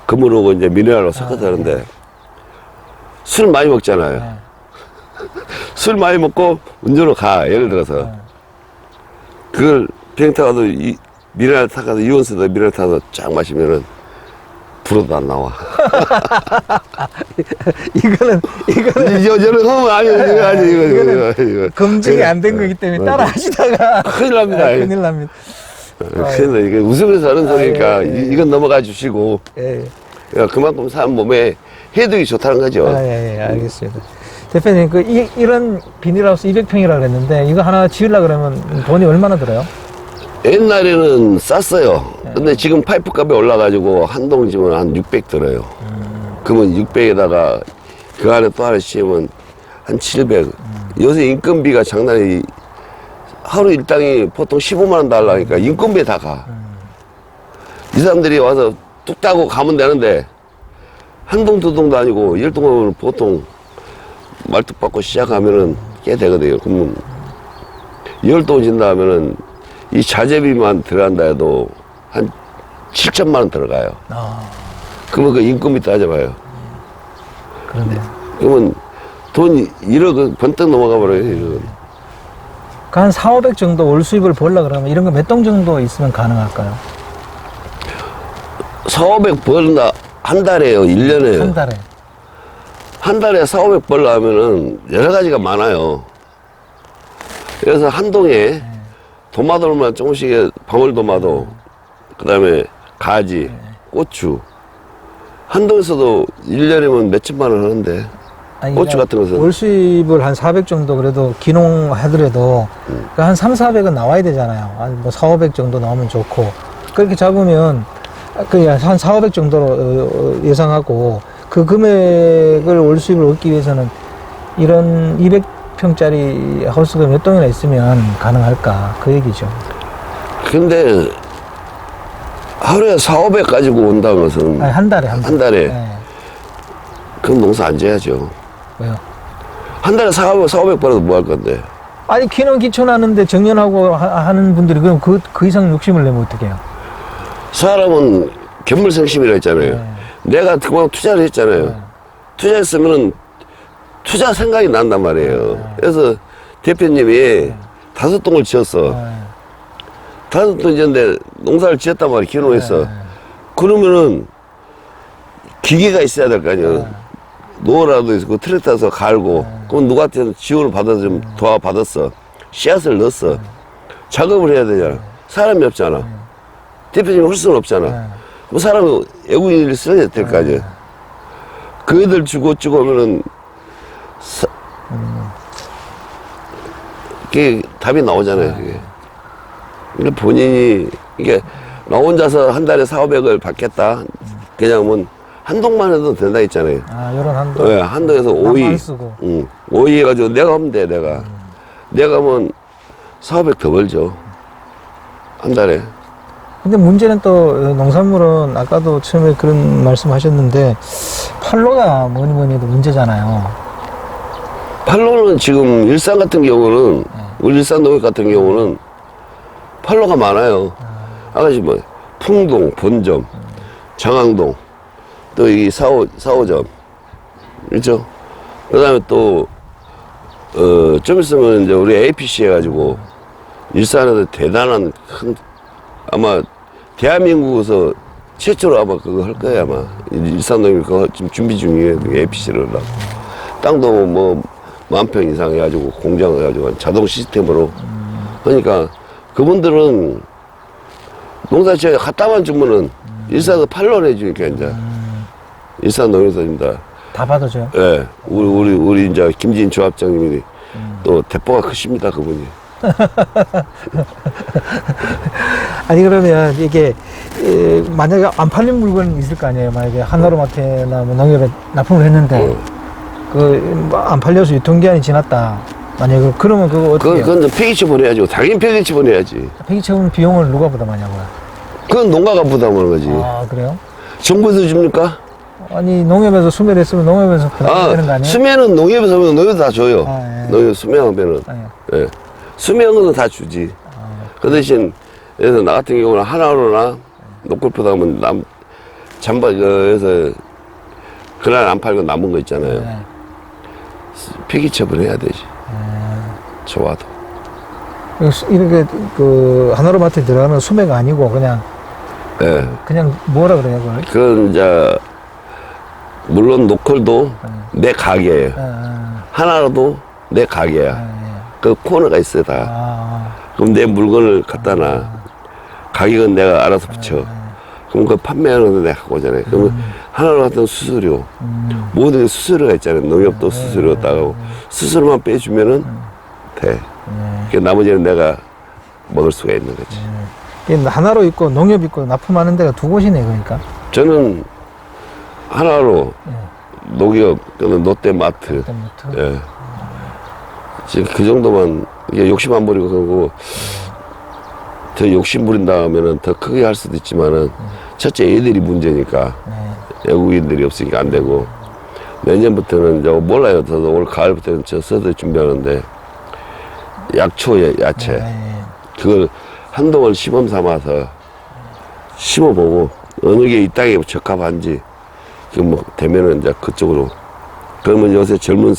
그물하고 이제 미네랄로 섞어서 하는데 술 많이 먹잖아요. 술 많이 먹고 운전을 가. 예를 들어서 그걸 비행 타가도 미네랄 타가도 이온수에다 미네랄 타서 쫙 마시면은 불어도 안 나와. 이거는 저는 이거 검증이 안 된 거기 때문에 따라 하시다가 큰일 납니다. 큰일 납니다. 큰일 이게 웃으면서 하는 소리니까 예. 이건 넘어가 주시고 예. 그만큼 사람 몸에 해독이 좋다는 거죠. 예, 알겠습니다. 대표님, 이런 비닐하우스 200평이라고 했는데, 이거 하나 지으려고 그러면 돈이 얼마나 들어요? 옛날에는 쌌어요. 근데 지금 파이프 값이 올라가지고 한 동 지면 한 600 들어요. 그러면 600에다가 그 안에 또 하나 씌우면 한 700. 요새 인건비가 장난이 하루 일당이 보통 15만 원 달라니까 인건비에 다 가. 이 사람들이 와서 뚝 따고 가면 되는데 한 동, 두 동도 아니고 10동 하면 보통 말뚝 받고 시작하면은 꽤 되거든요. 그러면 10동 진다 하면은 이 자재비만 들어간다 해도 한 7천만 원 들어가요. 그러면 그 인건비 따져봐요. 그러네요. 그러면 돈 1억 번뜩 넘어가 버려요, 1억. 한 4, 500 정도 월 수입을 벌려고 그러면 이런 거 몇 동 정도 있으면 가능할까요? 4, 500 벌다 한 달에요, 1년에요. 한 달에. 한 달에 4, 500 벌려면은 여러 가지가 많아요. 그래서 한 동에 도마도만 조금씩 방울도마도, 그 다음에 가지, 고추. 한 동에서도 1년이면 몇천만 원 하는데, 아니, 고추 같은 것은. 월 수입을 한 400 정도 그래도 기농하더라도 한 3, 400은 나와야 되잖아요. 한 뭐 4, 500 정도 나오면 좋고. 그렇게 잡으면 그냥 한 4, 500 정도로 예상하고 그 금액을 월 수입을 얻기 위해서는 이런 200평짜리 하우스가 몇 동이나 있으면 가능할까? 그 얘기죠. 근데 하루에 4, 500 가지고 온다는 것은 아니, 한 달에. 한 달에 네. 그럼 농사 안 지어야죠. 왜요? 한 달에 4, 500 벌어도 뭐 할 건데. 아니, 기농 기촌하는데 정년하고 하는 분들이 그럼 그 이상 욕심을 내면 어떡해요? 사람은 견물생심이라 했잖아요. 내가 그만 투자를 했잖아요. 투자했으면은 투자 생각이 난단 말이에요. 그래서 대표님이 5동을 지었어. 5동 지었는데 농사를 지었단 말이에요. 기농했어. 그러면은 기계가 있어야 될 거 아니에요. 노라도 있고 트랙터에서 갈고 그럼 누구한테 지원을 받아서 좀 도와받았어. 씨앗을 넣었어. 작업을 해야 되잖아. 사람이 없잖아. 대표님이 할 수는 없잖아. 뭐 사람이 애국인을 써야 될 거 아니에요. 그 애들 주고 오면은 그게 답이 나오잖아요. 그게. 근데 본인이 이게 나 혼자서 한 달에 4, 500을 받겠다. 그냥 뭐 한 동만 해도 된다 했잖아요. 요런 한 동. 네, 한 동에서 남만 5위. 쓰고. 응. 5위 해가지고 내가 하면 돼, 내가. 내가 하면 4, 500 더 벌죠. 한 달에. 근데 문제는 또 농산물은 아까도 처음에 그런 말씀 하셨는데 팔로가 뭐니 해도 문제잖아요. 팔로는 지금 일산 같은 경우는, 우리 일산 농협 같은 경우는 팔로가 많아요. 아까 지금 뭐, 풍동, 본점, 장항동, 또 이 사오점. 그렇죠? 그 다음에 또, 좀 있으면 이제 우리 APC 해가지고 일산에서 대단한 큰, 아마 대한민국에서 최초로 아마 그거 할 거예요, 아마. 일산 농협이 그거 지금 준비 중이에요, APC를 하려고. 땅도 뭐, 10,000평 이상 해가지고 공장을 해가지고 자동 시스템으로. 그러니까 그분들은 농사 지어 갖다만 주면은 일산에서 팔로 내주니까 이제. 일산 농협에서 이제. 다 받아줘요? 예. 우리 이제 김진 조합장님이 또 대포가 크십니다, 그분이. 아니, 그러면 이게, 만약에 안 팔린 물건이 있을 거 아니에요? 만약에 한나로마트나 뭐 농협에 납품을 했는데, 안 팔려서 유통기한이 지났다. 만약에, 그러면 그거 어떻게 해요? 그건 폐기처분 해야죠. 당연히 폐기처분 해야지. 폐기처분 비용을 누가 부담하냐고요? 그건 농가가 부담하는 거지. 아, 그래요? 정부에서 줍니까? 아니, 농협에서 수매를 했으면 농협에서 부담해야 되는 거 아니에요? 수매는 농협에서 하면 농협에서 다 줘요. 아, 예. 농협 수매하면은. 예. 수매하면 다 주지. 그 대신, 예를 들어 나 같은 경우는 하나로나 노골포다 하면 잠바에서 그날 안 팔고 남은 거 있잖아요. 네. 폐기 처분해야 되지. 좋아도. 이렇게 그 하나로마트에 들어가는 수매가 아니고 예. 그냥 뭐라 그래요, 그걸? 그건 이제, 물론 노컬도 내 가게예요. 하나로도 내 가게야. 그 코너가 있어요, 다. 그럼 내 물건을 갖다 놔. 가격은 내가 알아서 붙여. 그럼 그 판매하는 거 내가 갖고 오잖아요. 그러면 하나로 같은 수수료. 모든 게 수수료가 있잖아요. 농협도 수수료 따가고. 수수료만 빼주면은 돼. 그 나머지는 내가 먹을 수가 있는 거지. 이게 하나로 있고 농협 있고 납품하는 데가 두 곳이네, 그러니까. 저는 하나로 농협, 또는 롯데마트. 롯데마트. 예. 지금 그 정도만, 이게 욕심 안 부리고 그러고, 더 욕심 부린다 하면은 더 크게 할 수도 있지만은, 첫째 애들이 문제니까, 외국인들이 없으니까 안 되고, 내년부터는 이제 몰라요. 저도 올 가을부터는 저 서드 준비하는데, 약초에 야채. 그걸 한동안 시범 삼아서 심어보고, 어느 게 이 땅에 적합한지, 그 뭐, 되면은 이제 그쪽으로. 그러면 요새 젊은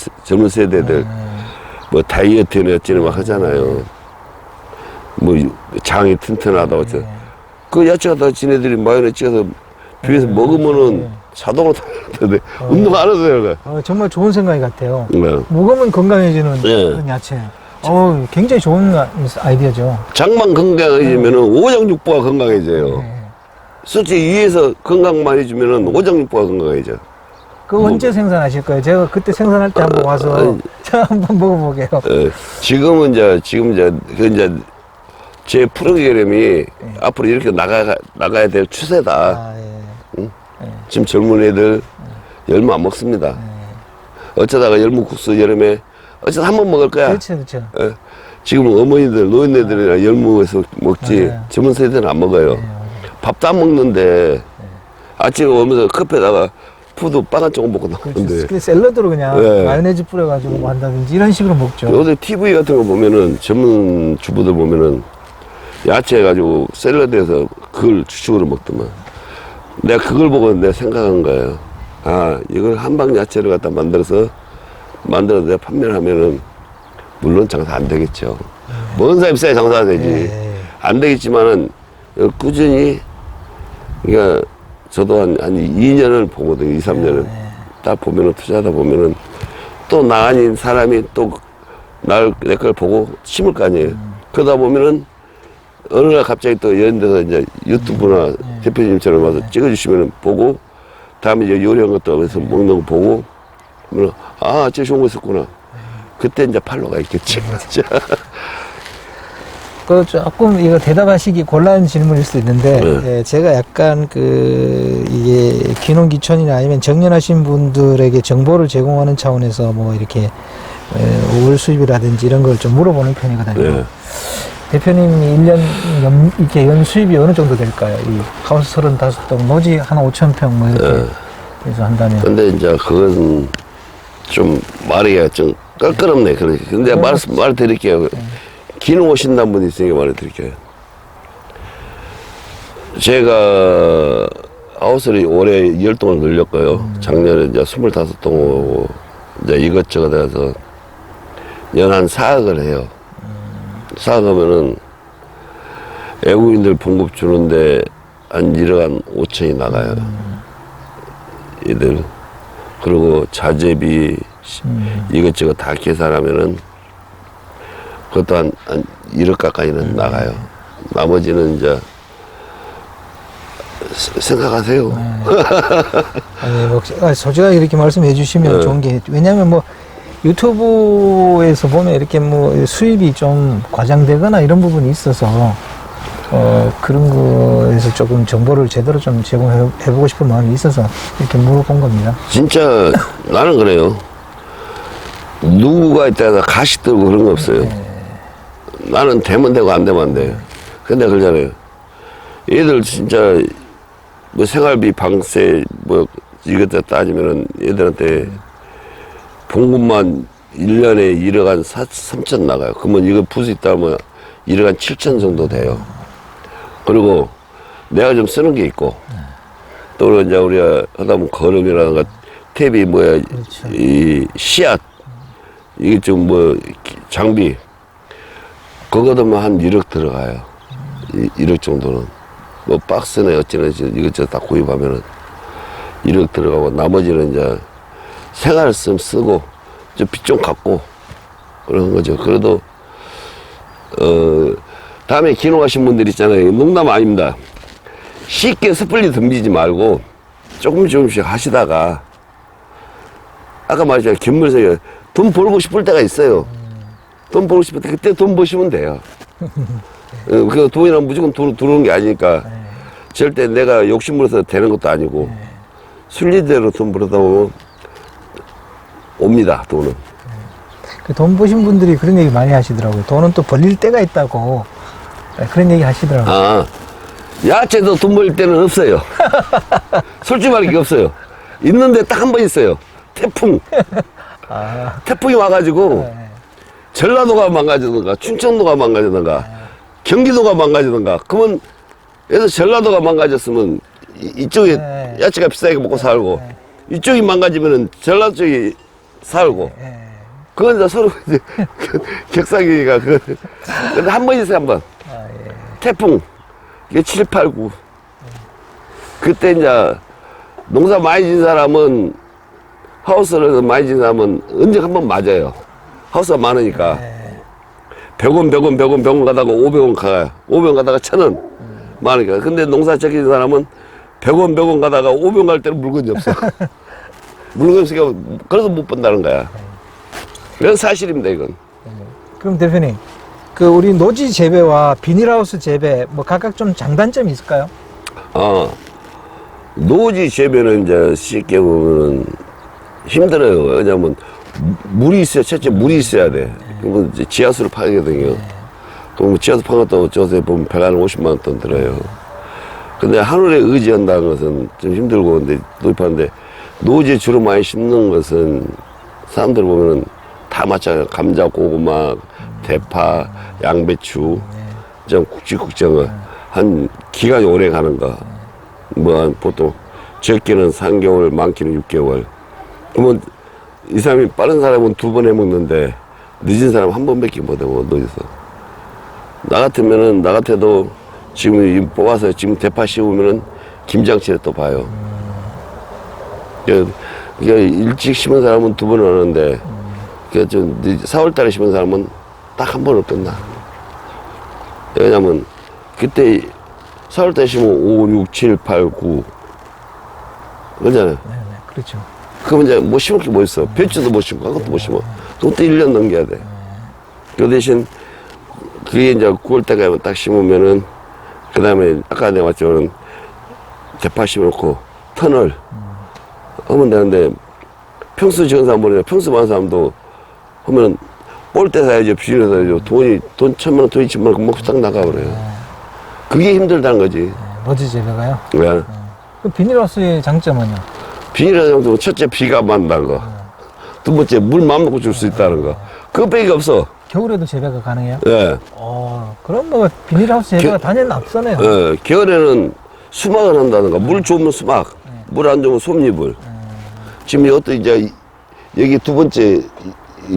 세대들, 뭐 다이어트는 어찌는 막 하잖아요. 뭐 장이 튼튼하다고. 그 야채가 다 지네들이 마요네즈 찍어서 비벼서 먹으면은 자동으로 다는데 운동 안 하세요. 정말 좋은 생각이 같아요. 네. 먹으면 건강해지는 네. 그런 야채. 굉장히 좋은 아이디어죠. 장만 건강해지면은 오장육부가 건강해져요. 솔직히 위에서 건강만 해주면은 오장육부가 건강해져. 그거 언제 생산하실 거예요? 제가 그때 생산할 때 한번 와서 제가 한번 먹어보게요. 지금 이제 제 프로그램이 앞으로 이렇게 나가야 될 추세다. 응? 지금 젊은 애들 열무 안 먹습니다. 어쩌다가 열무국수 여름에 어쩌다 한 번 먹을 거야. 그렇죠. 지금 어머니들, 노인네들이나 열무에서 먹지 젊은 세대는 안 먹어요. 밥도 안 먹는데 아침에 오면서 커피에다가 푸드 빵 한 조금 먹고 나오는데. 그렇죠. 샐러드로 그냥 마요네즈 뿌려가지고 뭐 한다든지 이런 식으로 먹죠. 요새 TV 같은 거 보면은 전문 주부들 보면은 야채 해가지고 샐러드에서 그걸 주식으로 먹더만. 내가 그걸 보고 내가 생각한 거예요. 아, 이걸 한방 야채를 갖다 만들어서 내가 판매를 하면은 물론 장사 안 되겠죠. 먼 사람 싸야 장사가 되지. 안 되겠지만은 꾸준히, 그러니까 저도 한 2년을 보거든요. 2, 3년을. 딱 보면은, 투자하다 보면은, 또 나 아닌 사람이 또 내 걸 보고 심을 거 아니에요. 그러다 보면은, 어느 날 갑자기 또 이런 데서 이제 유튜브나 대표님처럼 와서 찍어주시면은 보고, 다음에 이제 요리한 것도 해서 먹는 거 보고, 그러면, 아, 저 좋은 거 있었구나. 그때 이제 팔로가 있겠지. 그 조금 이거 대답하시기 곤란한 질문일 수도 있는데 제가 약간 이게 귀농귀촌이나 아니면 정년하신 분들에게 정보를 제공하는 차원에서 뭐 이렇게 월 수입이라든지 이런 걸 좀 물어보는 편이거든요. 대표님이 1년 이렇게 연 수입이 어느 정도 될까요? 이 하우스 35동 노지 한 5,000평 뭐 이렇게 해서 한다면. 근데 이제 그건 좀 말하기가 좀 껄끄럽네. 근데 말 드릴게요. 귀농 오신다는 분이 있으니까 말해드릴게요. 제가 하우스를 올해 10동을 늘렸고요. 작년에 이제 25동 오고, 이제 이것저것 해서 연 한 4억을 해요. 4억 하면은 외국인들 봉급 주는데 한 1억 한 5천이 나가요. 얘들. 그리고 자재비, 이것저것 다 계산하면은 그것도 한 1억 가까이는 나가요. 나머지는 이제 생각하세요. 아니, 뭐, 솔직하게 이렇게 말씀해 주시면 좋은 게, 왜냐면 뭐, 유튜브에서 보면 이렇게 뭐, 수입이 좀 과장되거나 이런 부분이 있어서, 그런 거에서 조금 정보를 제대로 좀 제공해보고 싶은 마음이 있어서 이렇게 물어본 겁니다. 진짜 나는 그래요. 누구가 있다가 가시 들고 그런 거 없어요. 나는 되면 되고 안 되면 안 돼. 근데 그러잖아요. 얘들 진짜 뭐 생활비, 방세 뭐 이것도 따지면은 얘들한테 봉급만 1년에 1억 한 3천 나가요. 그러면 이거 부수 있다면 1억 한 7천 정도 돼요. 그리고 내가 좀 쓰는 게 있고 또 이제 우리가 하다 보면 거름이라든가 탭이 뭐야 그렇죠. 이 씨앗 이게 좀 뭐 장비 그거도면 한 1억 들어가요. 1억 정도는 뭐 박스네 어찌나 이것저것 다 구입하면은 1억 들어가고 나머지는 이제 생활 쓰고 빚 좀 갚고 그런 거죠. 그래도 다음에 기농하신 분들 있잖아요. 농담 아닙니다. 쉽게 섣불리 덤비지 말고 조금씩 하시다가 아까 말했잖아요. 김물성이 돈 벌고 싶을 때가 있어요. 돈 벌고 싶을 때 그때 돈 버시면 돼요. 그 돈이랑 무조건 들어오는 게 아니니까 절대 내가 욕심부려서 되는 것도 아니고 순리대로 돈 벌어다 보면 옵니다. 돈은. 그 돈 버신 분들이 그런 얘기 많이 하시더라고요. 돈은 또 벌릴 때가 있다고 그런 얘기 하시더라고요. 아, 야채도 돈 벌 때는 없어요. 솔직히 말하기 없어요. 있는데 딱 한 번 있어요. 태풍. 태풍이 와가지고 전라도가 망가지던가 충청도가 망가지던가 경기도가 망가지던가 그러면 예를 들어 전라도가 망가졌으면 이쪽에 야채가 비싸게 먹고 살고 이쪽이 망가지면은 전라도 쪽이 살고 그건 이제 서로 이제 격상이니까 그건 근데 한 번 있어요. 한 번 태풍 이게 7, 8, 9 그때 이제 농사 많이 진 사람은 하우스를 많이 진 사람은 언제 한 번 맞아요. 하우스가 많으니까 100원 가다가 500원 가요. 500원 가다가 1000원 많으니까. 근데 농사 적인 사람은 100원 가다가 500원 갈 때는 물건이 없어. 물건이 없으니까 그래서 못 번다는 거야. 그건 사실입니다, 이건. 그럼 대표님, 그 우리 노지 재배와 비닐하우스 재배 뭐 각각 좀 장단점이 있을까요? 노지 재배는 이제 쉽게 보면은 힘들어요. 왜냐면 물이 있어야, 첫째 물이 있어야 돼. 그러면 이제 지하수를 파거든요. 그럼 지하수 판 것도 저세 보면 150만 원 돈 들어요. 근데 하늘에 의지한다는 것은 좀 힘들고, 근데 도입하는데 노지에 주로 많이 심는 것은 사람들 보면은 다 마찬가지예요. 감자, 고구마, 대파, 양배추, 좀 굵직굵직한 한 기간이 오래 가는 거. 뭐, 한 보통 적게는 3개월, 많게는 6개월. 그러면 이 사람이 빠른 사람은 2번 해 먹는데 늦은 사람은 한 번밖에 못 해 먹어, 노지에서. 나 같으면은, 나 같아도 지금 뽑아서 지금 대파 씌우면은 김장치를 또 봐요. 그러니까 일찍 심은 사람은 2번을 하는데, 그러니까 좀 4월 달에 심은 사람은 딱 한 번으로 끝나. 왜냐면 그때 4월 달에 심으면 5, 6, 7, 8, 9. 그러잖아요. 네네, 그렇죠. 그러면 이제 뭐 심을 게 뭐 있어. 배추도 못 심고, 그것도 못 심어. 그것도 1년 넘겨야 돼. 그 대신, 그게 이제 9월달에 가면 딱 심으면은, 그 다음에, 아까 내가 말했지만, 대파 심어놓고, 터널, 하면 되는데, 평수 지은 사람 보니까 평수 많은 사람도, 하면은, 볼 때 사야죠, 비닐을 사야죠. 돈 1000만 원, 돈 20만 원, 금방 싹 나가버려요. 그게 힘들다는 거지. 노지 재배가요? 왜? 그 비닐하우스의 장점은요? 비닐하우스 정도면 첫째 비가 만다는 거. 두 번째 물 맘먹고 줄 수 있다는 거. 그것밖에 없어. 겨울에도 재배가 가능해요? 예. 그럼 뭐 비닐하우스 재배가 단연 앞서네요. 예. 겨울에는 수막을 한다는 거. 물 좋으면 수막, 물 안 좋으면 솜잎을. 지금 이것도 이제 여기 두 번째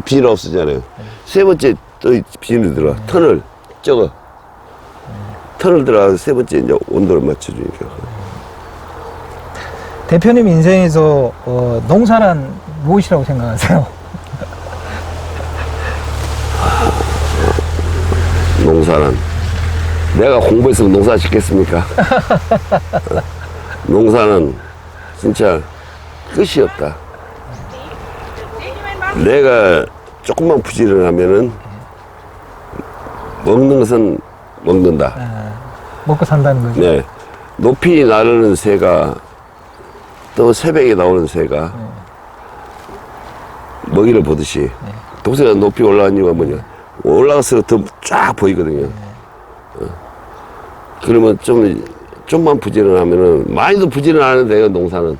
비닐하우스잖아요. 세 번째 또 비닐이 들어가. 터널, 저거. 터널 들어가서 세 번째 이제 온도를 맞춰주니까. 대표님 인생에서 농사란 무엇이라고 생각하세요? 농사는 내가 공부했으면 농사 짓겠습니까? 농사는 진짜 끝이 없다. 내가 조금만 부지런하면은 먹는 것은 먹는다. 먹고 산다는 거죠. 네. 높이 나르는 새가 또 새벽에 나오는 새가 먹이를 보듯이 독새가 높이 올라간 이유가 뭐냐. 올라갈수록 더 쫙 보이거든요. 그러면 좀 좀만 부지런하면은, 많이도 부지런하는데, 농사는.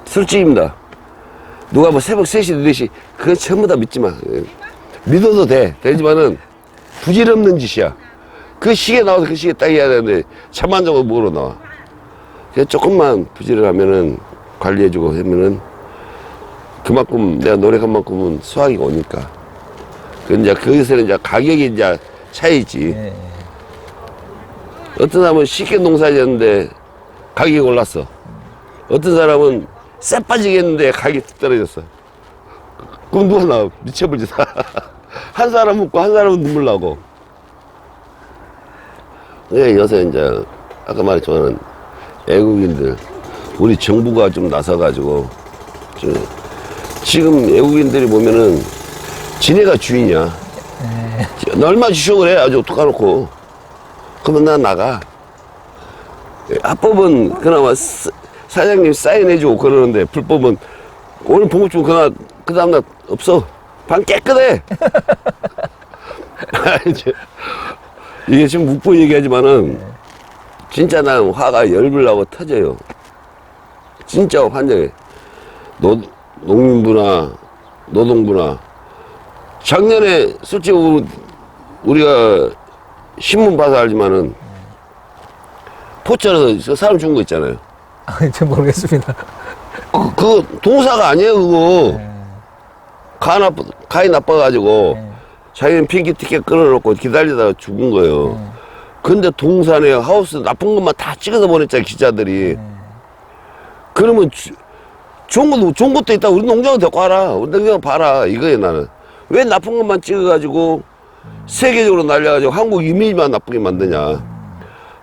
솔직입니다. 누가 뭐 새벽 3시, 4시, 그건 전부 다 믿지 마. 믿어도 되지만은, 부질없는 짓이야. 그 시계 나와서 그 시계 딱 해야 되는데, 잠만자고 뭐로 나와. 그래서 조금만 부지런하면은, 관리해주고 하면은, 그만큼, 내가 노력한 만큼은 수확이 오니까. 그 이제 거기서는 이제 가격이 이제 차이지. 예. 어떤 사람은 쉽게 농사지었는데 가격이 올랐어. 어떤 사람은 쎄 빠지겠는데 가격이 뚝 떨어졌어. 그럼 누가 나 미쳐버리지. 한 사람 웃고 한 사람은 눈물 나고. 네, 요새 이제 아까 말했지만 외국인들, 우리 정부가 좀 나서가지고 지금 외국인들이 보면은 지네가 주인이야. 나 얼마 주셔 그래 아주 툭까놓고. 그러면 나 나가. 합법은 그나마 사장님 사인해주고 그러는데, 불법은 오늘 봉급 주고 그 다음날 없어. 방 깨끗해. 이게 지금 묵보 얘기하지만은 진짜 난 화가 열불 나고 터져요. 진짜 환장해. 농민부나 노동부나. 작년에 솔직히 우리가 신문 봐서 알지만은 포천에서 사람 죽은 거 있잖아요. 잘 모르겠습니다. 그거 동사가 아니에요, 그거. 간이 나빠가지고 자기는 비행기 티켓 끊어놓고 기다리다가 죽은 거예요. 근데 동산에 하우스 나쁜 것만 다 찍어서 보냈잖아요, 기자들이. 그러면 좋은 것도 있다. 우리 농장을 데리고 와라. 우리 농장 봐라. 이거예요, 나는. 왜 나쁜 것만 찍어가지고 세계적으로 날려가지고 한국 이미지만 나쁘게 만드냐.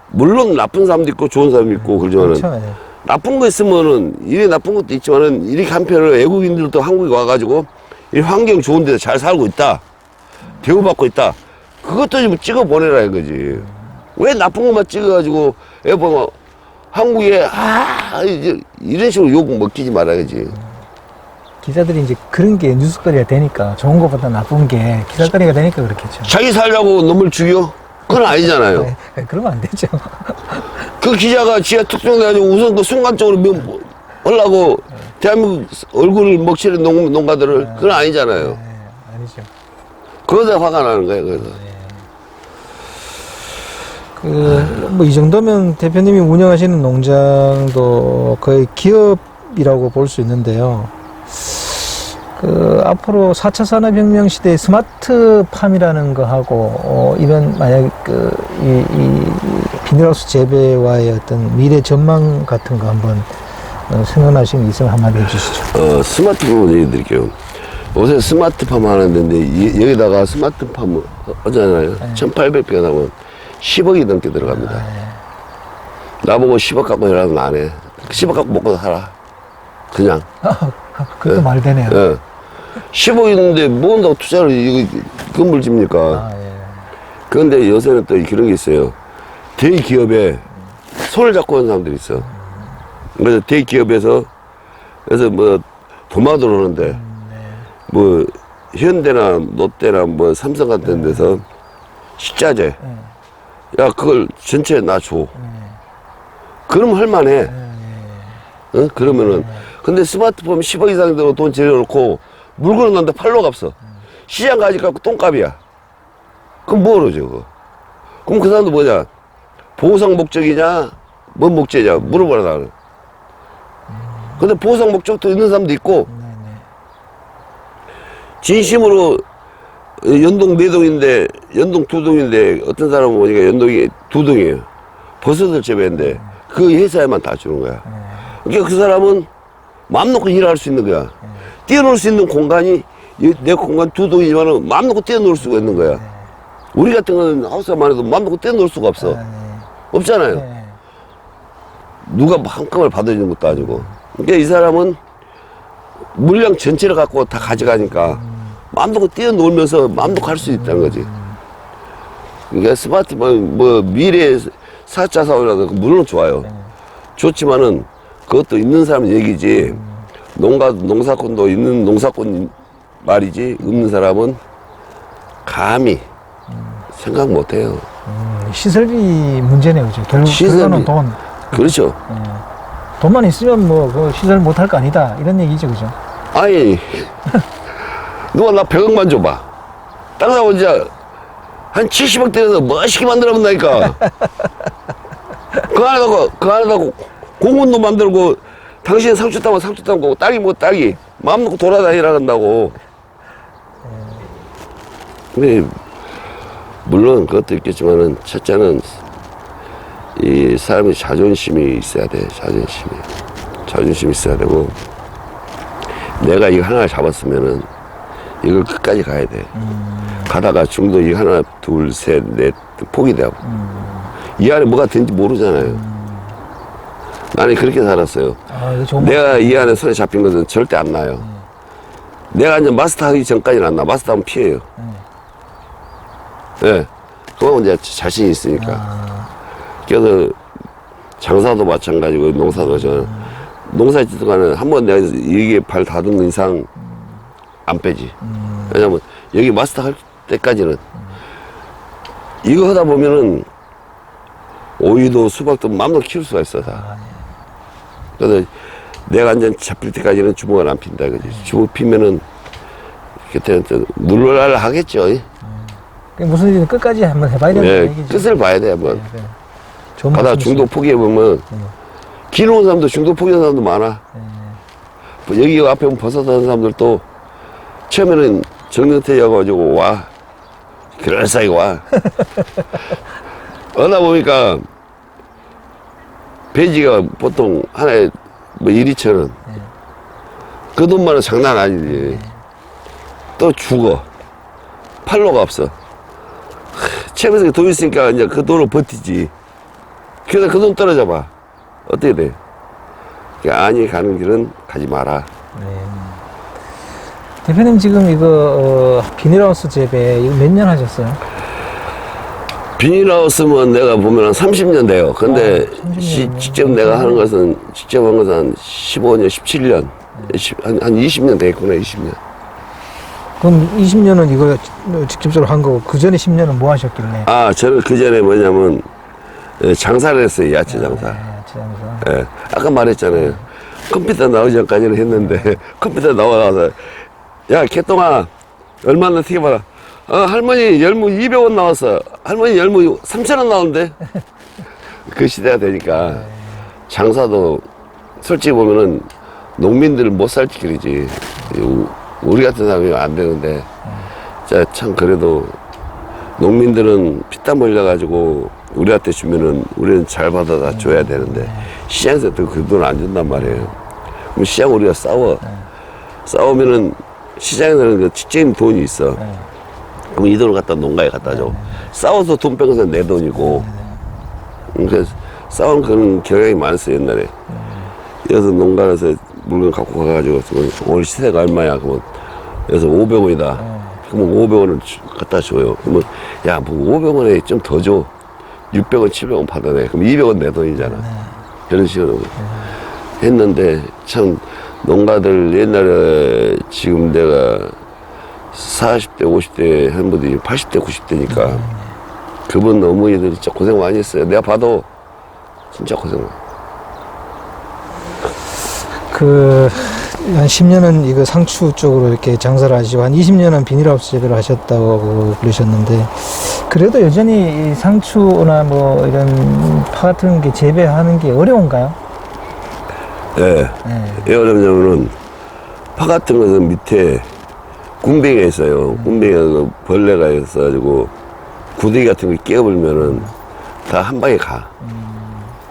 물론 나쁜 사람도 있고 좋은 사람도 있고 그러지만은, 그렇죠. 예. 나쁜 거 있으면은 이래 나쁜 것도 있지만은, 이렇게 한편으로 외국인들도 한국에 와가지고 이 환경 좋은 데서 잘 살고 있다, 대우받고 있다, 그것도 좀 찍어 보내라 이거지. 왜 나쁜 것만 찍어가지고 보면 한국에 이제 이런 식으로 욕 먹히지 말아야지. 기자들이 이제 그런 게 뉴스거리가 되니까, 좋은 것보다 나쁜 게 기사거리가 되니까 그렇겠죠. 자기 살려고 놈을 죽여? 그건 아니잖아요. 네, 그러면 안 되죠. 그 기자가 지가 특종돼가지고 우선 그 순간적으로 하려고 대한민국 얼굴을 먹치는 농가들을, 그건 아니잖아요. 네, 아니죠. 그거다 화가 나는 거예요, 그래서. 뭐 이 정도면 대표님이 운영하시는 농장도 거의 기업이라고 볼 수 있는데요. 앞으로 4차 산업혁명 시대의 스마트팜이라는 거 하고, 이런 만약 이 비닐하우스 재배와의 어떤 미래 전망 같은 거 한번 생각나시는 게 있으면 한마디 해주시죠. 스마트팜을 얘기 드릴게요. 요새 스마트팜 하는데, 여기다가 스마트팜 하잖아요. 1,800평 나면 10억이 넘게 들어갑니다. 나보고 10억 갖고 일하면 안 해. 10억 갖고 먹고 살아. 그냥. 그것도 말 되네요. 10억 있는데 뭐 한다고 투자를 이거 건물 집니까? 그런데 요새는 또 그런 게 있어요. 대기업에 손을 잡고 하는 사람들이 있어. 그래서 대기업에서, 그래서 뭐 도마 들어오는데, 뭐 현대나 롯데나 뭐 삼성 같은 데서 식자재, 야 그걸 전체 나 줘. 그럼 할만해. 그러면은. 근데 스마트폰 10억 이상 되고 돈 들여놓고 물건을 넣는데 팔로가 없어. 시장 가지 갖고 똥값이야. 그럼 뭐로 줘, 그거? 그럼 그 사람도 뭐냐? 보상 목적이냐? 뭔 목적이냐? 물어봐라, 나는. 근데 보상 목적도 있는 사람도 있고, 진심으로 연동 4동인데, 연동 2동인데, 어떤 사람은 보니까 연동이 2동이에요. 버섯을 재배했는데, 그 회사에만 다 주는 거야. 그러니까 그 사람은 마음 놓고 일할 수 있는 거야. 뛰어놀 수 있는 공간이, 내 공간 2동이지만 마음 놓고 뛰어놀 수가 있는 거야. 우리 같은 거는 하우스만 해도 마음 놓고 뛰어놀 수가 없어. 없잖아요. 누가 한꺼번에 받아주는 것도 아니고. 그러니까 이 사람은 물량 전체를 갖고 다 가져가니까 마음 놓고 뛰어놀면서 마음 놓고 할 수 있다는 거지. 그러니까 스마트폰, 뭐, 미래 4차 사업이라도 물론 좋아요. 좋지만은 그것도 있는 사람 얘기지. 농사꾼도 있는 농사꾼 말이지, 없는 사람은 감히 생각 못 해요. 시설비 문제네요, 그죠? 결국 시설비. 결론은 돈. 그렇죠. 돈만 있으면 뭐 그 시설 못할 거 아니다 이런 얘기죠, 그죠? 아니, 누가 나 100억만 줘봐. 땅 사고 진짜 한 70억 들여서 멋있게 만들어 본다니까. 그 안에다가 공원도 만들고, 당신 상추 따면 상추 따고, 딸기 뭐 딸기. 마음 놓고 돌아다니라 한다고. 근데, 물론 그것도 있겠지만은, 첫째는, 이 사람이 자존심이 있어야 돼, 자존심이. 자존심이 있어야 되고, 내가 이거 하나 잡았으면은, 이걸 끝까지 가야 돼. 가다가 중도 이 하나, 둘, 셋, 넷, 포기되고. 이 안에 뭐가 되는지 모르잖아요. 나는 그렇게 살았어요. 아, 이거 좋은 내가 이 안에 손에 잡힌 것은 절대 안 나요. 내가 이제 마스터 하기 전까지는 안 나. 마스터 하면 피해요. 예. 그건 이제 자신이 있으니까. 그래서 장사도 마찬가지고 농사도 저는 농사 짓는 간에 한번 내가 여기에 발 닿은 이상 안 빼지. 왜냐면 여기 마스터 할 때까지는 이거 하다 보면은 오이도 수박도 마음대로 키울 수가 있어 다. 그래서 내가 완전 잡힐 때까지는 주먹을 안 핀다 그지. 주먹 피면은 그때 물러날 하겠죠. 무슨 일은 끝까지 한번 해봐야 된다는 예, 얘기죠. 끝을 봐야 돼 한번. 네. 좋은 가다 말씀이시죠. 중도 포기해 보면 길 오는 사람도 중도 포기하는 사람도 많아. 여기 앞에 보면 벗어나는 사람들도 처음에는 정경태여가지고 와. 그럴싸하게 와. 어나 보니까 배지가 보통 하나에 뭐 1,2,000원. 그 돈만은 장난 아니지. 또 죽어. 팔로가 없어. 처음에서 돈 있으니까 이제 그 돈으로 버티지. 그래서 그 돈 떨어져 봐. 어떻게 돼? 그러니까 안이 가는 길은 가지 마라. 대표님 지금 이거 비닐하우스 재배 이거 몇 년 하셨어요? 비닐하우스면 내가 보면 한 30년 돼요. 근데 30년. 직접 내가 하는 것은, 직접 한 것은 한 15년, 17년. 한 20년 됐구나, 20년. 그럼 20년은 이거 직접적으로 한 거고 그 전에 10년은 뭐 하셨길래? 아, 저는 그 전에 뭐냐면, 장사를 했어요, 야채 장사. 장사. 예. 아까 말했잖아요. 컴퓨터 나오기 전까지는 했는데, 컴퓨터 나와서, 야, 개똥아, 얼마나 어떻게 봐라. 할머니 열무 200원 나왔어. 할머니 열무 3,000원 나오는데? 그 시대가 되니까, 장사도, 솔직히 보면은, 농민들을 못 살지 그러지. 우리 같은 사람이 안 되는데, 자, 참, 그래도, 농민들은 피땀 흘려가지고, 우리한테 주면은, 우리는 잘 받아다 줘야 되는데, 시장에서 또 그 돈 안 준단 말이에요. 그럼 시장 우리가 싸워. 싸우면은, 시장에서는 그 직접인 돈이 있어. 그럼 이 돈을 갖다 농가에 갖다 줘. 싸워서 돈 뺀 것은 내 돈이고. 그래서 싸운 그런 경향이 많았어요, 옛날에. 여기서 농가에서 물건 갖고 가가지고, 오늘 시세가 얼마야? 그러면, 여기서 500원이다. 그러면 500원을 갖다 줘요. 그러면, 야, 뭐 500원에 좀 더 줘. 600원, 700원 받아내. 그럼 200원 내 돈이잖아. 그런 식으로 했는데, 참, 농가들 옛날에 지금 내가 40대, 50대 한 분들이 80대, 90대니까 그분 어머니들이 진짜 고생 많이 했어요. 내가 봐도 진짜 고생 많이. 한 10년은 이거 상추 쪽으로 이렇게 장사를 하시고 한 20년은 비닐하우스 재배를 하셨다고 그러셨는데 그래도 여전히 이 상추나 뭐 이런 파 같은 게 재배하는 게 어려운가요? 예. 왜 어렵냐면은 파 같은 것은 밑에 군뱅이가 있어요. 군뱅이가 그 벌레가 있어가지고 구데기 같은 거 끼어버리면은 다 한 방에 가.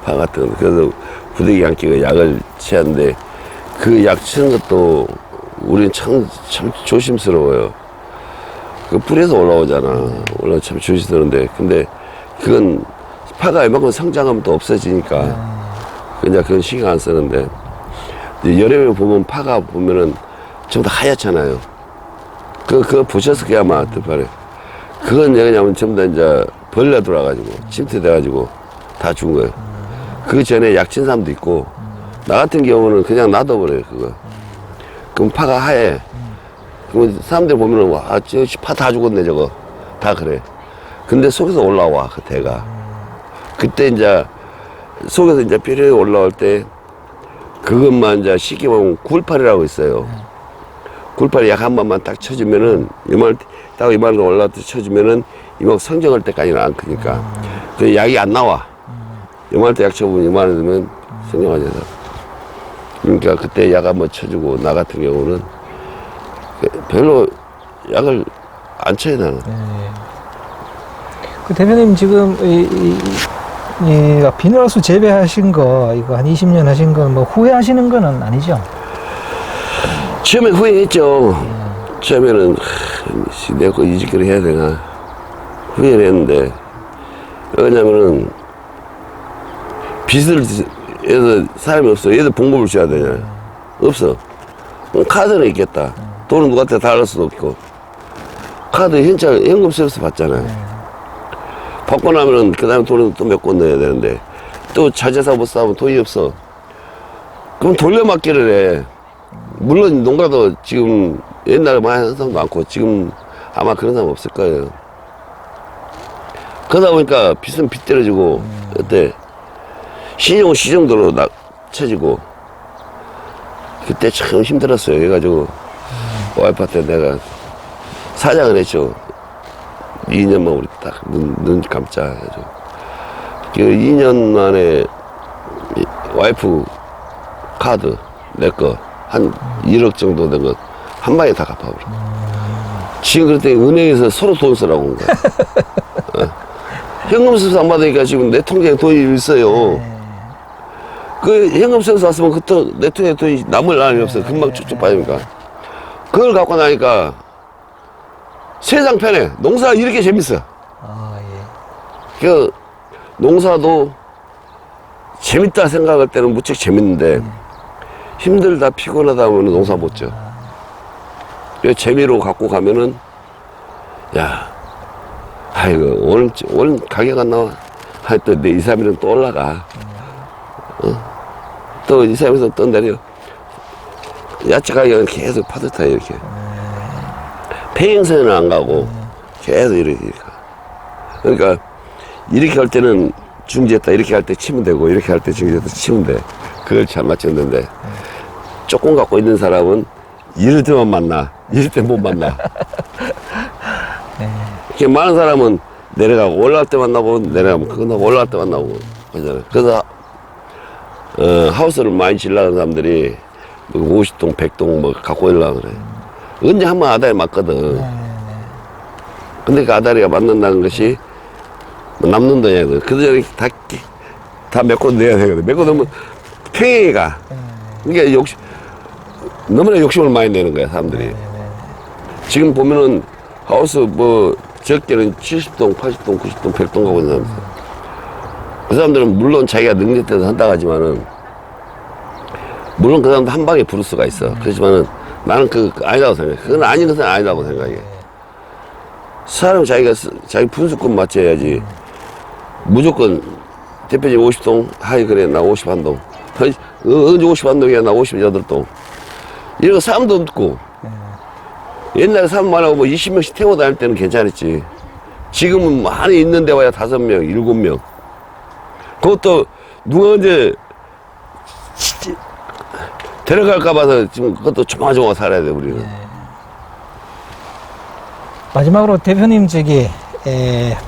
파 같은 거. 그래서 구데기 안 끼고 약을 취하는데 그 약 치는 것도 우리는 참 조심스러워요. 그 뿌리에서 올라오잖아. 올라 참 조심스러운데. 근데 그건 파가 이만큼 성장하면 또 없어지니까. 그냥 그건 신경 안 쓰는데. 여름에 보면 파가 보면은 전부 다 하얗잖아요. 그거 보셨을 거야, 아마, 뜻발에. 그건 왜냐면 전부 다 이제 벌레 들어와가지고, 침투돼가지고 다 죽은 거예요. 그 전에 약친 사람도 있고, 나 같은 경우는 그냥 놔둬버려요, 그거. 그럼 파가 하얘. 그러면 사람들 보면은, 와, 저 파 다 죽었네, 저거. 다 그래. 근데 속에서 올라와, 그 대가. 그때 이제 속에서 이제 뾰려이 올라올 때 그것만 이제 쉽게 보면 굴팔이라고 있어요. 굴팔이 약 한 번만 딱 쳐주면은 이만큼 올라올 때 쳐주면은 이만큼 성장할 때까지는 안 크니까 그 약이 안 나와. 이만할 때 약 쳐보면 이만하면 되면 성장하잖아. 그러니까 그때 약 한번 쳐주고 나 같은 경우는 별로 약을 안 쳐요 나는. 그 대표님 지금 비닐하우스 재배하신 거 이거 한 20년 하신 거 뭐 후회하시는 거는 아니죠? 처음에 후회했죠. 처음에는 내 거 이 짓거리 해야 되나 후회를 했는데 왜냐면은 빚을 해서 사람이 없어. 얘들 봉급을 줘야 되냐. 없어. 카드는 있겠다. 돈은 누구한테 달랄 수도 없고 카드 현금 서비스 받잖아요. 받고 나면은 그 다음에 돈은 또 몇 건 넣어야 되는데 또 자재사 못 사면 돈이 없어. 그럼 돌려막기를 해. 물론 농가도 지금 옛날에 많이 하는 사람 많고 지금 아마 그런 사람 없을 거예요. 그러다 보니까 빚은 빚대로 주고 그때 시정은 시정대로 쳐지고 그때 참 힘들었어요. 그래가지고 와이프한테 내가 사장을 했죠. 2년만 우리 딱 눈 감자 해가지고 그 2년 만에 와이프 카드 내 거 한 1억 정도 된 거 한 방에 다 갚아버려. 지금 그랬더니 은행에서 서로 돈 쓰라고 온 거야. 현금 수수 안 받으니까 지금 내 통장에 돈이 있어요. 그 현금 수수 왔으면 그때 내 통장에 돈이 남을 날이 없어. 금방 쭉쭉 빠지니까. 그걸 갖고 나니까 세상 편해. 농사가 이렇게 재밌어. 그 농사도 재밌다 생각할 때는 무척 재밌는데 힘들다 피곤하다 하면 농사 못 져. 재미로 갖고 가면은 야 아이고 오늘 가격 안 나와. 또 내 2, 3일은 또 올라가. 또 2, 3일에서 또 내려. 야채 가격은 계속 파듯해 이렇게. 폐행선은 안 가고 계속 이렇게 가. 그러니까 이렇게 할 때는 중지했다 이렇게 할 때 치면 되고 이렇게 할 때 중지했다 치면 돼. 그걸 잘 맞췄는데 조금 갖고 있는 사람은 이럴 때만 만나 이럴 때 못 만나. 이렇게 많은 사람은 내려가고 올라갈 때 만나고 내려가면 그거 나고 올라갈 때 만나고 그러잖아요. 그래서 하우스를 많이 질러가는 사람들이 50동 100동 뭐 갖고 오려고 그래. 언제 한번 아다리 맞거든. 근데 그 아다리가 맞는다는 것이 남는 돈이야. 그래서 다 메꿔 내야 되거든. 메꿔 넣으면 평행이가. 그러니까 너무나 욕심을 많이 내는 거야, 사람들이. 지금 보면은 하우스 뭐 적게는 70동, 80동, 90동, 100동 가고 있는 사람들. 그 사람들은 물론 자기가 능력대로 한다고 하지만은 물론 그 사람도 한 방에 부를 수가 있어. 그렇지만은 나는 아니라고 생각해. 그건 아닌 것은 아니라고 생각해. 사람 자기 분수권 맞춰야지. 무조건 대표님 50동, 하이 그래 나 51동. 언제 51동이야 나 58동. 이런 거 사람도 없고. 옛날에 사람 많아고 뭐 20명씩 태워 다닐 때는 괜찮았지. 지금은 많이 있는 데 와야 5명, 7명. 그것도 누가 언제 데려갈까 봐서 지금 그것도 조마조마 살아야 돼 우리는. 마지막으로 대표님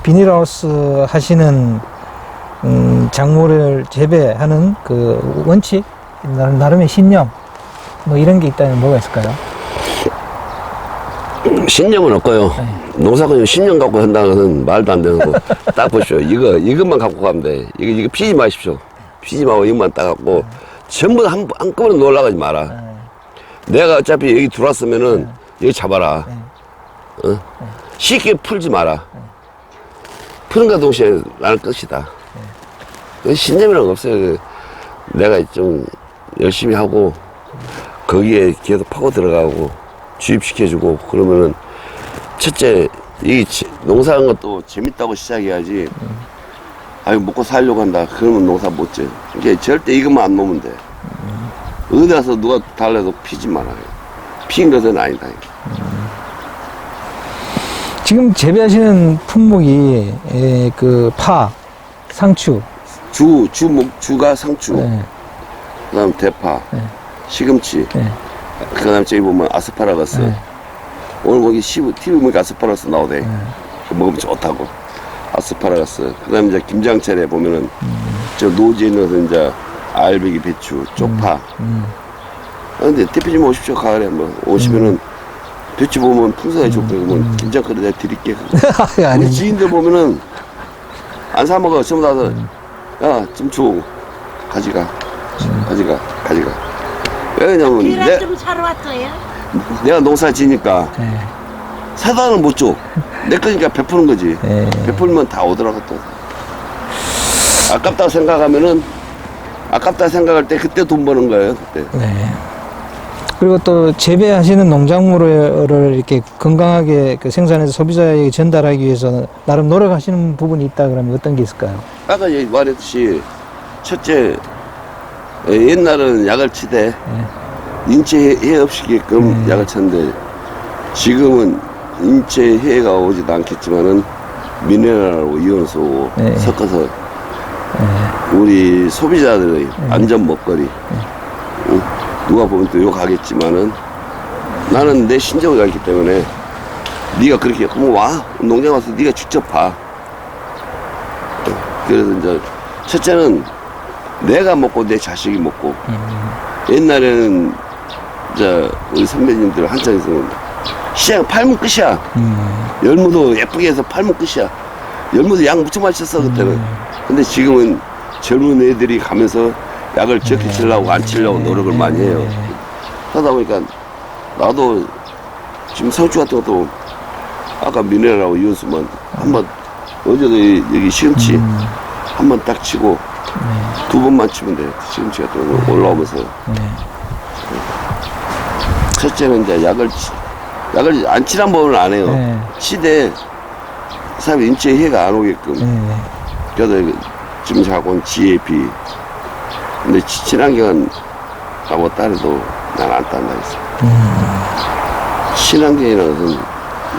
비닐하우스 하시는 작물을 재배하는 그 원칙, 나름의 신념 뭐 이런 게 있다면 뭐가 있을까요? 신념은 없고요. 농사꾼이 신념 갖고 한다는 것은 말도 안 되는 거고. 딱 보십시오. 이것만 갖고 가면 돼. 이거 피지 마십시오. 피지 말고 이것만 딱 갖고 전부 다 한꺼번에 놀라가지 마라. 내가 어차피 여기 들어왔으면은 여기 잡아라. 쉽게 풀지 마라. 푸는가 동시에 나는 끝이다. 신념이라는 거 없어요. 내가 좀 열심히 하고 거기에 계속 파고 들어가고 주입시켜주고 그러면은 첫째 이 농사하는 것도 재밌다고 시작해야지. 아유 먹고 살려고 한다 그러면 농사 못 져. 그러니까 절대 이것만 안 놓으면 돼. 어디 가서 누가 달래도 피지 말아요. 피인 것은 아니다. 지금 재배하시는 품목이 그 파, 상추, 주가 상추, 네. 그다음 대파, 네. 시금치, 네. 그다음 저기 보면 아스파라거스. 네. 오늘 거기 TV 보니까 아스파라거스 나오대. 먹으면 좋다고. 아스파라거스. 그다음 이제 김장철에 보면은 저 노지에 넣어서 이제 알배기, 배추, 쪽파. 근데 대표님 오십시오. 가을에 한번 오시면은 배추 보면 풍성하게 좋고 그러면 김장거리 내가 드릴게. 우리 아니, 지인들 보면은 안 사 먹어. 전부 다 야, 좀 줘. 가지가. 왜냐면 계란 좀 사러 왔어요. 내가 농사 지니까 네. 사다는 못 줘. 내 거니까 베푸는 거지. 네. 베풀면 다 오더라고 또. 아깝다고 생각할 때 그때 돈 버는 거예요. 그때. 네. 그리고 또 재배하시는 농작물을 이렇게 건강하게 그 생산해서 소비자에게 전달하기 위해서 나름 노력하시는 부분이 있다 그러면 어떤 게 있을까요? 아까 얘기 말했듯이 첫째 옛날은 약을 치되 인체 해해 없이게끔 약을 쳤는데 지금은 인체 해해가 오지도 않겠지만은 미네랄하고 이온소 네. 섞어서 우리 소비자들의 안전 먹거리 응? 누가 보면 또 욕하겠지만은 나는 내 신적을 알기 때문에 네가 그렇게 그럼 와 농장 와서 네가 직접 봐. 그래서 이제 첫째는 내가 먹고 내 자식이 먹고 옛날에는 이제 우리 선배님들 한창에서는 시장 팔면 끝이야. 열무도 예쁘게 해서 팔면 끝이야. 열무도 약 무척 맛있었어 그때는. 근데 지금은 젊은 애들이 가면서 약을 적게 치려고 안 치려고 노력을 많이 해요. 하다 보니까 나도 지금 상추 같은 것도 아까 미네랄하고 이온수만 한번 어제도 여기 시금치 한번 딱 치고 두 번만 치면 돼. 시금치가 또 올라오면서. 첫째는 이제 약을 안 치란 법은 안 해요. 네. 치되 사람 인체에 해가 안 오게끔. 네. 그래서 지금 자고는 GAP. 근데 친환경은 아무 딸도 난 안 딴다 했어. 친환경이라는 것은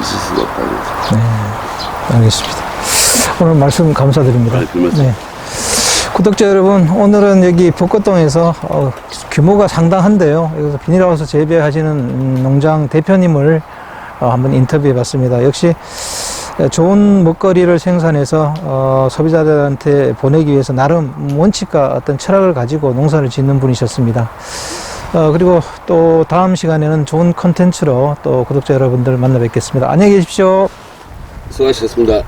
있을 수가 없다고 했어. 알겠습니다. 오늘 말씀 감사드립니다. 아, 그 말씀. 네. 구독자 여러분, 오늘은 여기 벚꽃동에서 규모가 상당한데요. 여기서 비닐하우스 재배하시는 농장 대표님을 한번 인터뷰해 봤습니다. 역시 좋은 먹거리를 생산해서 소비자들한테 보내기 위해서 나름 원칙과 어떤 철학을 가지고 농사를 짓는 분이셨습니다. 그리고 또 다음 시간에는 좋은 컨텐츠로 또 구독자 여러분들 만나 뵙겠습니다. 안녕히 계십시오. 수고하셨습니다.